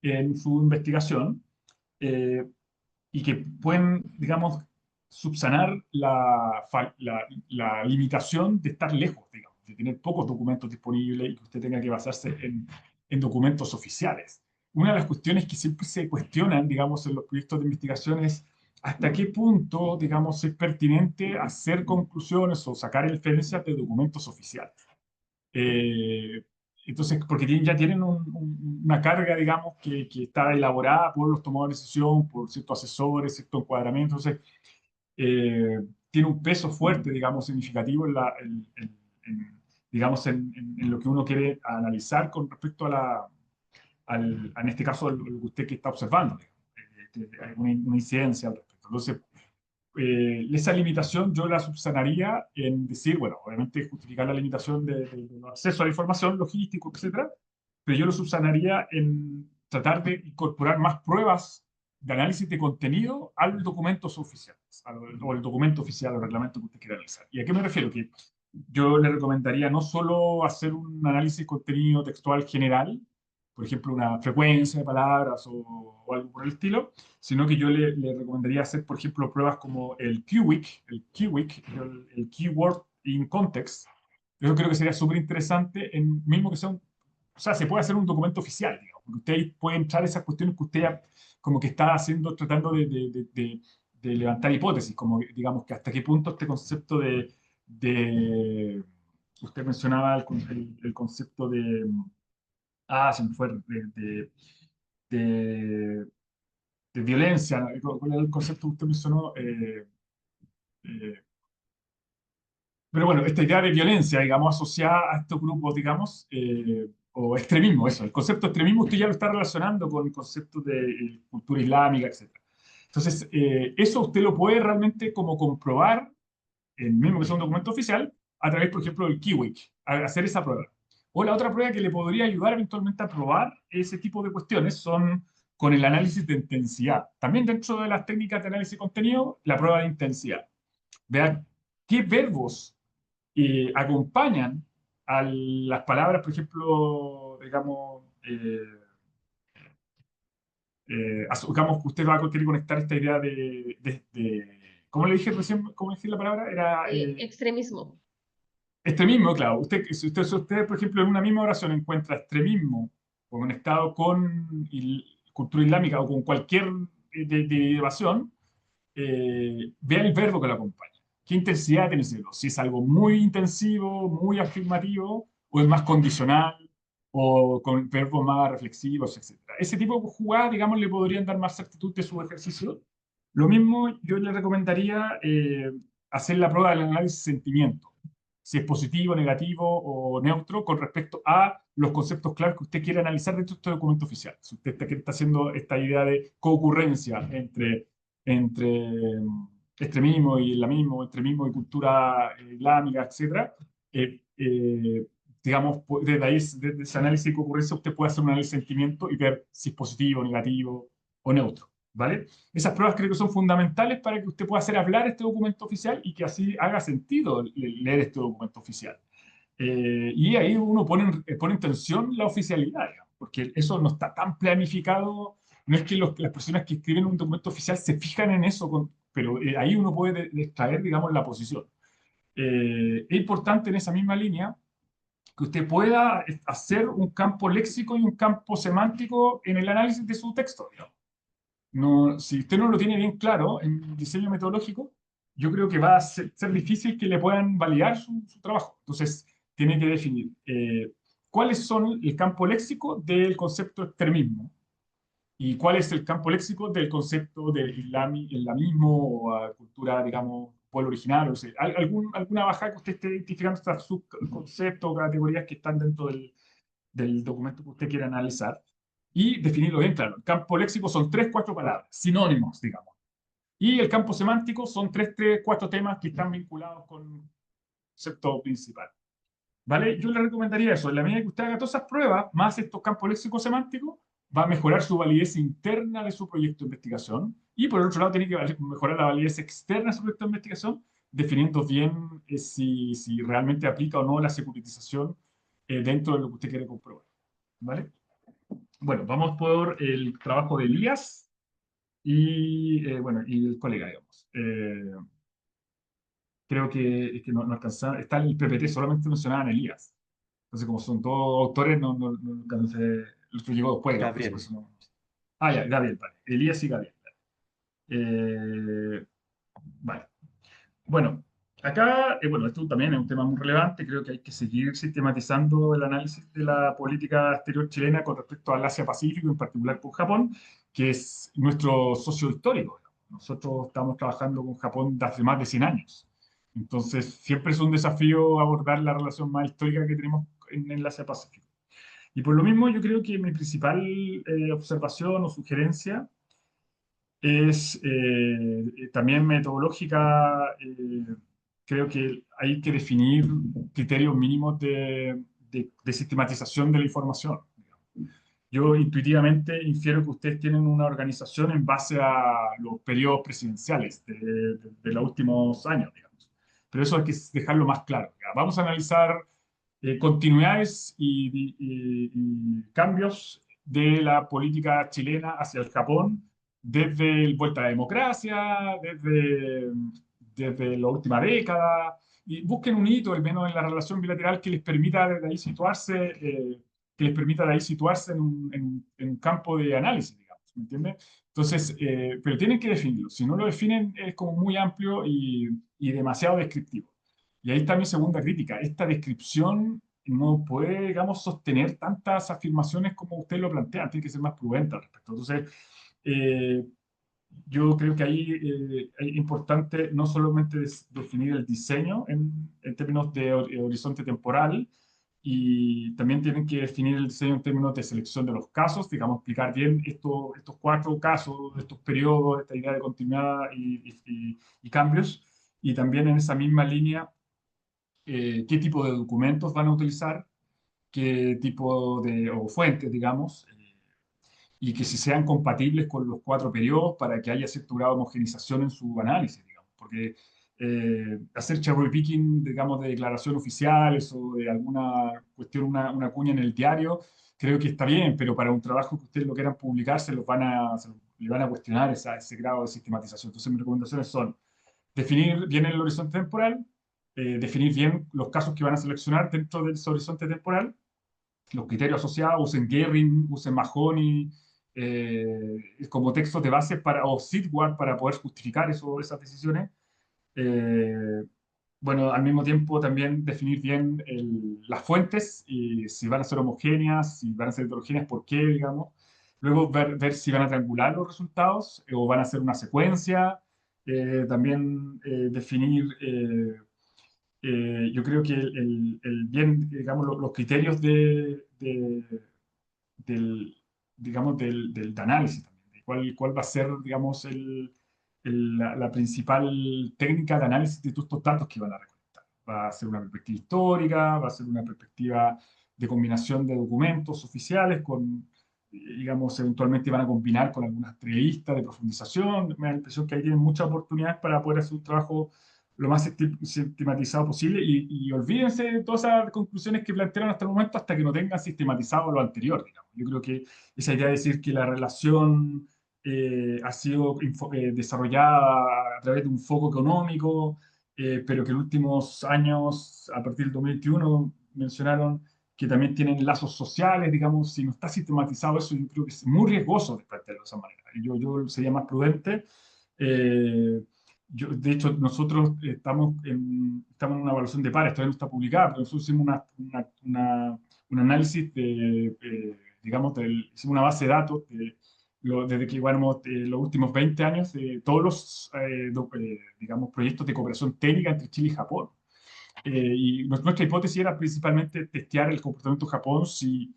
en su investigación, eh, y que pueden, digamos, subsanar la limitación de estar lejos, digamos, de tener pocos documentos disponibles y que usted tenga que basarse en documentos oficiales. Una de las cuestiones que siempre se cuestionan, digamos, en los proyectos de investigación es hasta qué punto, digamos, es pertinente hacer conclusiones o sacar inferencias de documentos oficiales. Eh, entonces, porque ya tienen una carga, digamos, que está elaborada por los tomadores de decisión, por ciertos asesores, ciertos encuadramientos. Entonces, tiene un peso fuerte, digamos, significativo digamos, en lo que uno quiere analizar con respecto en este caso, lo que usted que está observando. Hay una incidencia al respecto. Entonces, esa limitación yo la subsanaría en decir, bueno, obviamente justificar la limitación de acceso a la información, logístico, etcétera, pero yo lo subsanaría en tratar de incorporar más pruebas de análisis de contenido a los documentos oficiales, o el documento oficial o reglamento que usted quiera analizar. ¿Y a qué me refiero? Que yo le recomendaría no solo hacer un análisis de contenido textual general, por ejemplo, una frecuencia de palabras o algo por el estilo, sino que yo le recomendaría hacer, por ejemplo, pruebas como el QWIC, el Keyword in Context. Yo creo que sería súper interesante, mismo que sea o sea, se puede hacer un documento oficial, digamos, porque usted ahí puede entrar esas cuestiones que usted ya como que está haciendo, tratando de levantar hipótesis, como digamos que hasta qué punto este concepto usted mencionaba el concepto se me fue, de, de violencia, ¿no? ¿Cuál era el concepto que usted mencionó? Eh, pero bueno, esta idea de violencia, digamos, asociada a estos grupos, digamos, o extremismo, eso, el concepto de extremismo usted ya lo está relacionando con el concepto de cultura islámica, etc. Entonces, eso usted lo puede realmente como comprobar, el mismo que sea un documento oficial, a través, por ejemplo, del KeyWick, hacer esa prueba. O la otra prueba que le podría ayudar eventualmente a probar ese tipo de cuestiones son con el análisis de intensidad. También dentro de las técnicas de análisis de contenido, la prueba de intensidad. Vean qué verbos acompañan a las palabras, por ejemplo, digamos, digamos que usted va a querer conectar esta idea ¿cómo le dije recién? ¿Cómo decir la palabra? Era extremismo. extremismo, claro. Si usted, por ejemplo, en una misma oración encuentra extremismo conectado con cultura islámica o con cualquier derivación, vea el verbo que lo acompaña. ¿Qué intensidad tiene ese verbo? Si es algo muy intensivo, muy afirmativo, o es más condicional, o con verbos más reflexivos, etc. Ese tipo de jugadas, digamos, le podrían dar más certitud de su ejercicio. Lo mismo yo le recomendaría hacer la prueba del análisis de sentimiento, si es positivo, negativo o neutro, con respecto a los conceptos claves que usted quiere analizar dentro de este documento oficial. Si usted está haciendo esta idea de concurrencia entre extremismo y islamismo, extremismo y cultura islámica, etc., digamos, desde ahí, desde ese análisis de concurrencia, usted puede hacer un análisis de sentimiento y ver si es positivo, negativo o neutro, ¿vale? Esas pruebas creo que son fundamentales para que usted pueda hacer hablar este documento oficial y que así haga sentido leer este documento oficial. Y ahí uno pone en tensión la oficialidad, digamos, porque eso no está tan planificado. No es que las personas que escriben un documento oficial se fijan en eso, pero ahí uno puede extraer, digamos, la posición. Es importante en esa misma línea que usted pueda hacer un campo léxico y un campo semántico en el análisis de su texto, digamos. No, si usted no lo tiene bien claro en diseño metodológico, yo creo que va a ser difícil que le puedan validar su trabajo. Entonces, tiene que definir cuáles son el campo léxico del concepto extremismo y cuál es el campo léxico del concepto del islamismo o cultura, digamos, pueblo original, o sea, alguna bajada que usted esté identificando estas subconceptos o categorías que están dentro del documento que usted quiere analizar y definirlo bien claro. El campo léxico son 3, 4 palabras, sinónimos, digamos. Y el campo semántico son 3, 4 temas que están vinculados con el concepto principal. ¿Vale? Yo le recomendaría eso. En la medida que usted haga todas esas pruebas, más estos campos léxicos semánticos, va a mejorar su validez interna de su proyecto de investigación. Y por el otro lado, tiene que mejorar la validez externa de su proyecto de investigación, definiendo bien si realmente aplica o no la securitización dentro de lo que usted quiere comprobar. ¿Vale? Bueno, vamos por el trabajo de Elías y el colega, digamos. Creo que no alcanza, está el PPT, solamente mencionaban a Elías. Entonces, como son todos autores, no alcancé, el otro llegó después. Gabriel. Pues, ya, Gabriel, vale. Elías y Gabriel. Vale. Bueno, acá, esto también es un tema muy relevante. Creo que hay que seguir sistematizando el análisis de la política exterior chilena con respecto al Asia-Pacífico, en particular con Japón, que es nuestro socio histórico. Nosotros estamos trabajando con Japón desde hace más de 100 años. Entonces, siempre es un desafío abordar la relación más histórica que tenemos en el Asia-Pacífico. Y por lo mismo, yo creo que mi principal observación o sugerencia es también metodológica. Creo que hay que definir criterios mínimos de sistematización de la información. Yo intuitivamente infiero que ustedes tienen una organización en base a los periodos presidenciales de los últimos años, digamos. Pero eso hay que dejarlo más claro. Vamos a analizar continuidades y cambios de la política chilena hacia el Japón desde el vuelta a la democracia, desde la última década, y busquen un hito, al menos en la relación bilateral, que les permita de ahí situarse, en un campo de análisis, digamos, ¿me entiendes? Entonces, pero tienen que definirlo. Si no lo definen, es como muy amplio y demasiado descriptivo. Y ahí está mi segunda crítica. Esta descripción no puede, digamos, sostener tantas afirmaciones como usted lo plantea. Tiene que ser más prudente al respecto. Entonces, yo creo que ahí es importante no solamente definir el diseño en términos de horizonte temporal, y también tienen que definir el diseño en términos de selección de los casos, digamos, explicar bien estos 4 casos, estos periodos, esta idea de continuidad y cambios, y también en esa misma línea, qué tipo de documentos van a utilizar, qué tipo o fuentes, digamos, y que si sean compatibles con los 4 periodos para que haya cierto grado de homogenización en su análisis, digamos. Porque hacer cherry picking, digamos, de declaraciones oficiales o de alguna cuestión, una cuña en el diario, creo que está bien, pero para un trabajo que ustedes lo quieran publicar, le van a cuestionar ese grado de sistematización. Entonces, mis recomendaciones son definir bien el horizonte temporal, definir bien los casos que van a seleccionar dentro de ese horizonte temporal, los criterios asociados, usen Guerrin, usen Mahoney, como textos de base o Sidward para poder justificar esas decisiones. Bueno, al mismo tiempo también definir bien las fuentes y si van a ser homogéneas, si van a ser heterogéneas, por qué, digamos. Luego ver si van a triangular los resultados o van a ser una secuencia. también definir, yo creo que el bien, digamos, los criterios del, digamos, del análisis también, de cuál va a ser, digamos, la principal técnica de análisis de todos estos datos que van a recolectar. Va a ser una perspectiva histórica, va a ser una perspectiva de combinación de documentos oficiales con, digamos, eventualmente van a combinar con algunas entrevistas de profundización. Me da la impresión que ahí tienen muchas oportunidades para poder hacer un trabajo lo más sistematizado posible y olvídense de todas esas conclusiones que plantearon hasta el momento hasta que no tengan sistematizado lo anterior, digamos. Yo creo que esa idea de decir que la relación ha sido desarrollada a través de un foco económico, pero que en los últimos años, a partir del 2021, mencionaron que también tienen lazos sociales, digamos, si no está sistematizado eso, yo creo que es muy riesgoso de plantearlo de esa manera. Yo sería más prudente. Eh, de hecho, nosotros estamos en una evaluación de pares, todavía no está publicada, pero nosotros hicimos un análisis digamos, hicimos una base de datos desde que íbamos los últimos 20 años de todos los, digamos, proyectos de cooperación técnica entre Chile y Japón. Y nuestra hipótesis era principalmente testear el comportamiento de Japón si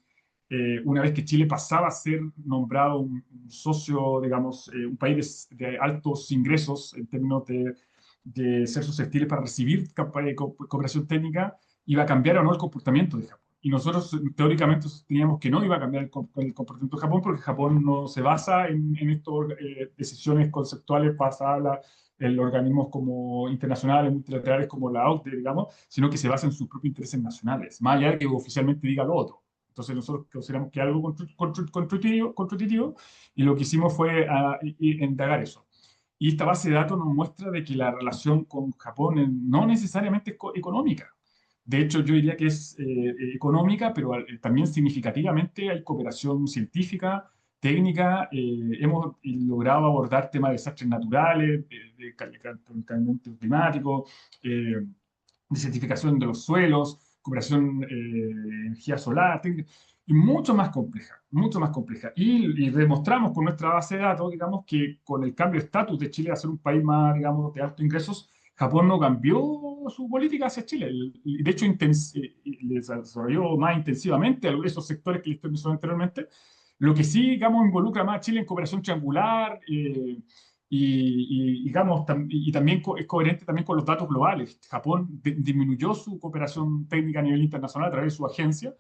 una vez que Chile pasaba a ser nombrado un socio, digamos, un país de altos ingresos en términos de ser susceptible para recibir cooperación técnica, iba a cambiar o no el comportamiento de Japón. Y nosotros teóricamente sosteníamos que no iba a cambiar el comportamiento de Japón porque Japón no se basa en estas decisiones conceptuales basadas en organismos como internacionales, multilaterales como la OCDE, digamos, sino que se basa en sus propios intereses nacionales, más allá de que oficialmente diga lo otro. Entonces nosotros consideramos que algo constructivo y lo que hicimos fue indagar eso. Y esta base de datos nos muestra de que la relación con Japón no necesariamente es económica. De hecho, yo diría que es económica, pero también significativamente hay cooperación científica, técnica. Hemos logrado abordar temas de desastres naturales, de calentamiento climático, desertificación de los suelos, cooperación energía solar, y mucho más compleja, mucho más compleja. Y demostramos con nuestra base de datos, digamos, que con el cambio de estatus de Chile a ser un país más, digamos, de altos ingresos, Japón no cambió su política hacia Chile. Y de hecho, les desarrolló más intensivamente esos sectores que les estoy mencionando anteriormente. Lo que sí, digamos, involucra más a Chile en cooperación triangular, digamos, y también es coherente también con los datos globales. Japón disminuyó su cooperación técnica a nivel internacional a través de su agencia,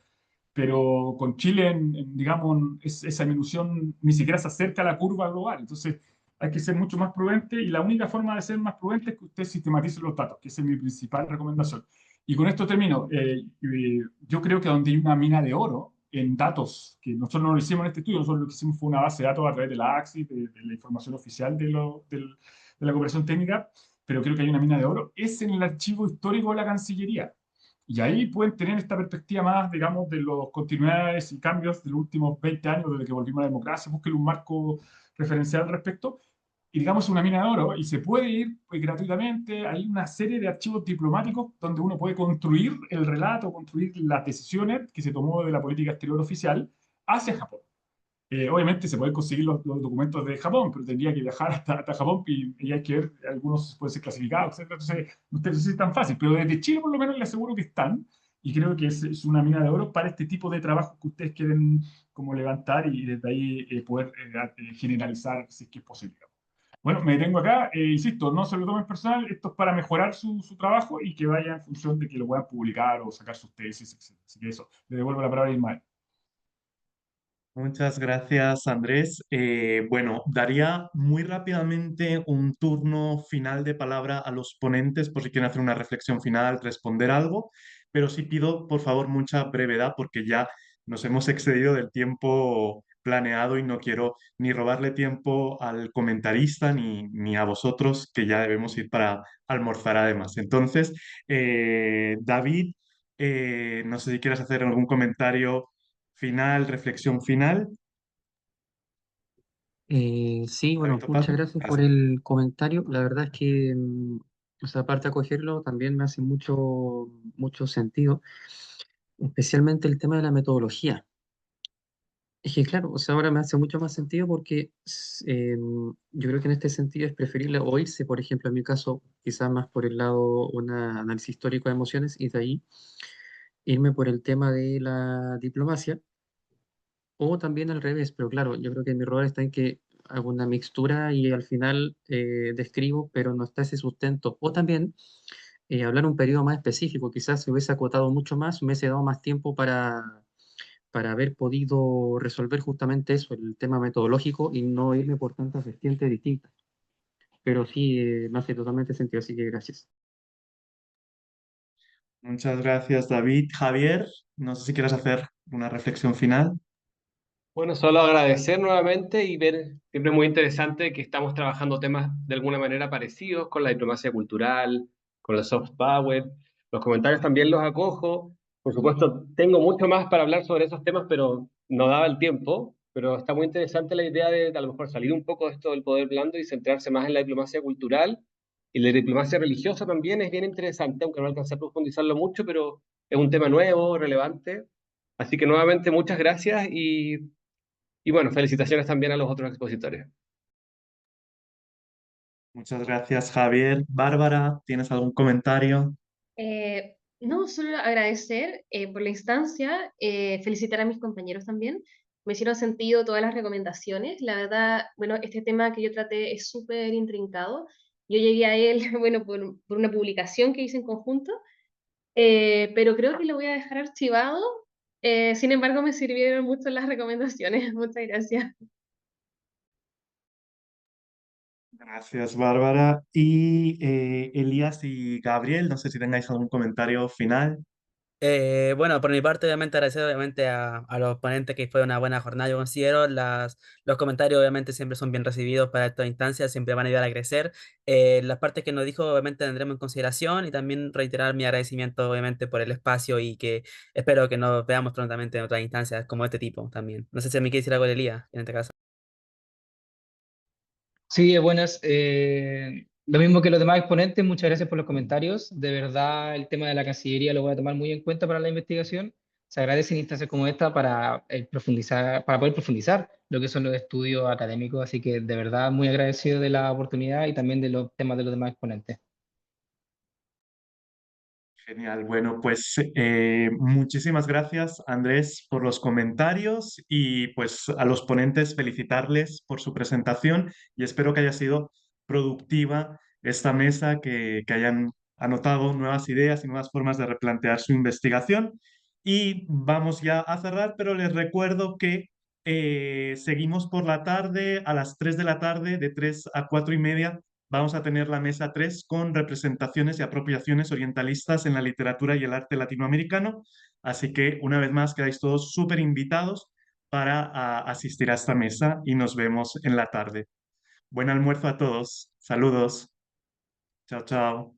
pero con Chile, digamos, esa disminución ni siquiera se acerca a la curva global. Entonces, hay que ser mucho más prudente y la única forma de ser más prudente es que usted sistematice los datos, que esa es mi principal recomendación. Y con esto termino. Yo creo que donde hay una mina de oro en datos, que nosotros no lo hicimos en este estudio, nosotros lo que hicimos fue una base de datos a través de la AXIS, de la información oficial de la cooperación técnica, pero creo que hay una mina de oro, es en el archivo histórico de la Cancillería. Y ahí pueden tener esta perspectiva más, digamos, de las continuidades y cambios de los últimos 20 años desde que volvimos a la democracia, busquen un marco referencial al respecto, y digamos una mina de oro, y se puede ir pues, gratuitamente, hay una serie de archivos diplomáticos donde uno puede construir el relato, construir las decisiones que se tomó de la política exterior oficial hacia Japón. Obviamente se pueden conseguir los documentos de Japón, pero tendría que viajar hasta Japón y hay que ver, algunos pueden ser clasificados, etc. Entonces, no es tan fácil, pero desde Chile por lo menos les aseguro que están y creo que es una mina de oro para este tipo de trabajo que ustedes quieren como levantar y desde ahí poder generalizar si es que es posible. Bueno, me detengo acá, insisto, no se lo tomen personal, esto es para mejorar su trabajo y que vaya en función de que lo puedan publicar o sacar sus tesis, etc. Así que eso, le devuelvo la palabra a Ismael. Muchas gracias, Andrés. Bueno, daría muy rápidamente un turno final de palabra a los ponentes por si quieren hacer una reflexión final, responder algo, pero sí pido, por favor, mucha brevedad porque ya nos hemos excedido del tiempo planeado y no quiero ni robarle tiempo al comentarista ni a vosotros, que ya debemos ir para almorzar además. Entonces, David, no sé si quieres hacer algún comentario final, reflexión final. Sí, bueno, David muchas Paso. gracias por el comentario. La verdad es que, o sea, aparte de acogerlo, también me hace mucho sentido, especialmente el tema de la metodología. Es que claro, o sea, ahora me hace mucho más sentido porque yo creo que en este sentido es preferible o irse, por ejemplo, en mi caso, quizás más por el lado un análisis histórico de emociones y de ahí irme por el tema de la diplomacia o también al revés, pero claro, yo creo que mi rol está en que hago una mixtura y al final describo, pero no está ese sustento. O también hablar un periodo más específico, quizás se hubiese acotado mucho más, me hubiese dado más tiempo para haber podido resolver justamente eso, el tema metodológico y no irme por tantas vertientes distintas. Pero sí, me hace totalmente sentido, así que gracias. Muchas gracias, David. Javier, no sé si quieres hacer una reflexión final. Bueno, solo agradecer nuevamente y ver, siempre muy interesante que estamos trabajando temas de alguna manera parecidos con la diplomacia cultural, con los soft power. Los comentarios también los acojo. Por supuesto, tengo mucho más para hablar sobre esos temas, pero no daba el tiempo. Pero está muy interesante la idea de a lo mejor salir un poco de esto del poder blando y centrarse más en la diplomacia cultural. Y la diplomacia religiosa también es bien interesante, aunque no alcancé a profundizarlo mucho, pero es un tema nuevo, relevante. Así que nuevamente muchas gracias y bueno, felicitaciones también a los otros expositores. Muchas gracias, Javier. Bárbara, ¿tienes algún comentario? No, solo agradecer por la instancia, felicitar a mis compañeros también. Me hicieron sentido todas las recomendaciones. La verdad, bueno, este tema que yo traté es súper intrincado. Yo llegué a él, bueno, por una publicación que hice en conjunto, pero creo que lo voy a dejar archivado. Sin embargo, me sirvieron mucho las recomendaciones. Muchas gracias. Gracias, Bárbara. Y Elías y Gabriel, no sé si tengáis algún comentario final. Bueno, por mi parte, obviamente agradecer obviamente a los ponentes que fue una buena jornada, yo considero. Los comentarios obviamente siempre son bien recibidos para estas instancias, siempre van a ayudar a crecer. Las partes que nos dijo obviamente tendremos en consideración y también reiterar mi agradecimiento obviamente por el espacio y que espero que nos veamos prontamente en otras instancias como este tipo también. No sé si me quiere decir algo de Elías en este caso. Sí, buenas. Lo mismo que los demás exponentes, muchas gracias por los comentarios. De verdad, el tema de la Cancillería lo voy a tomar muy en cuenta para la investigación. Se agradecen instancias como esta para profundizar, para poder profundizar lo que son los estudios académicos. Así que de verdad, muy agradecido de la oportunidad y también de los temas de los demás exponentes. Genial. Bueno, pues muchísimas gracias, Andrés, por los comentarios y pues a los ponentes felicitarles por su presentación y espero que haya sido productiva esta mesa, que hayan anotado nuevas ideas y nuevas formas de replantear su investigación. Y vamos ya a cerrar, pero les recuerdo que seguimos por la tarde, a las 3 de la tarde, de 3 a 4 y media vamos a tener la mesa 3 con representaciones y apropiaciones orientalistas en la literatura y el arte latinoamericano. Así que una vez más quedáis todos súper invitados para asistir a esta mesa y nos vemos en la tarde. Buen almuerzo a todos. Saludos. Chao, chao.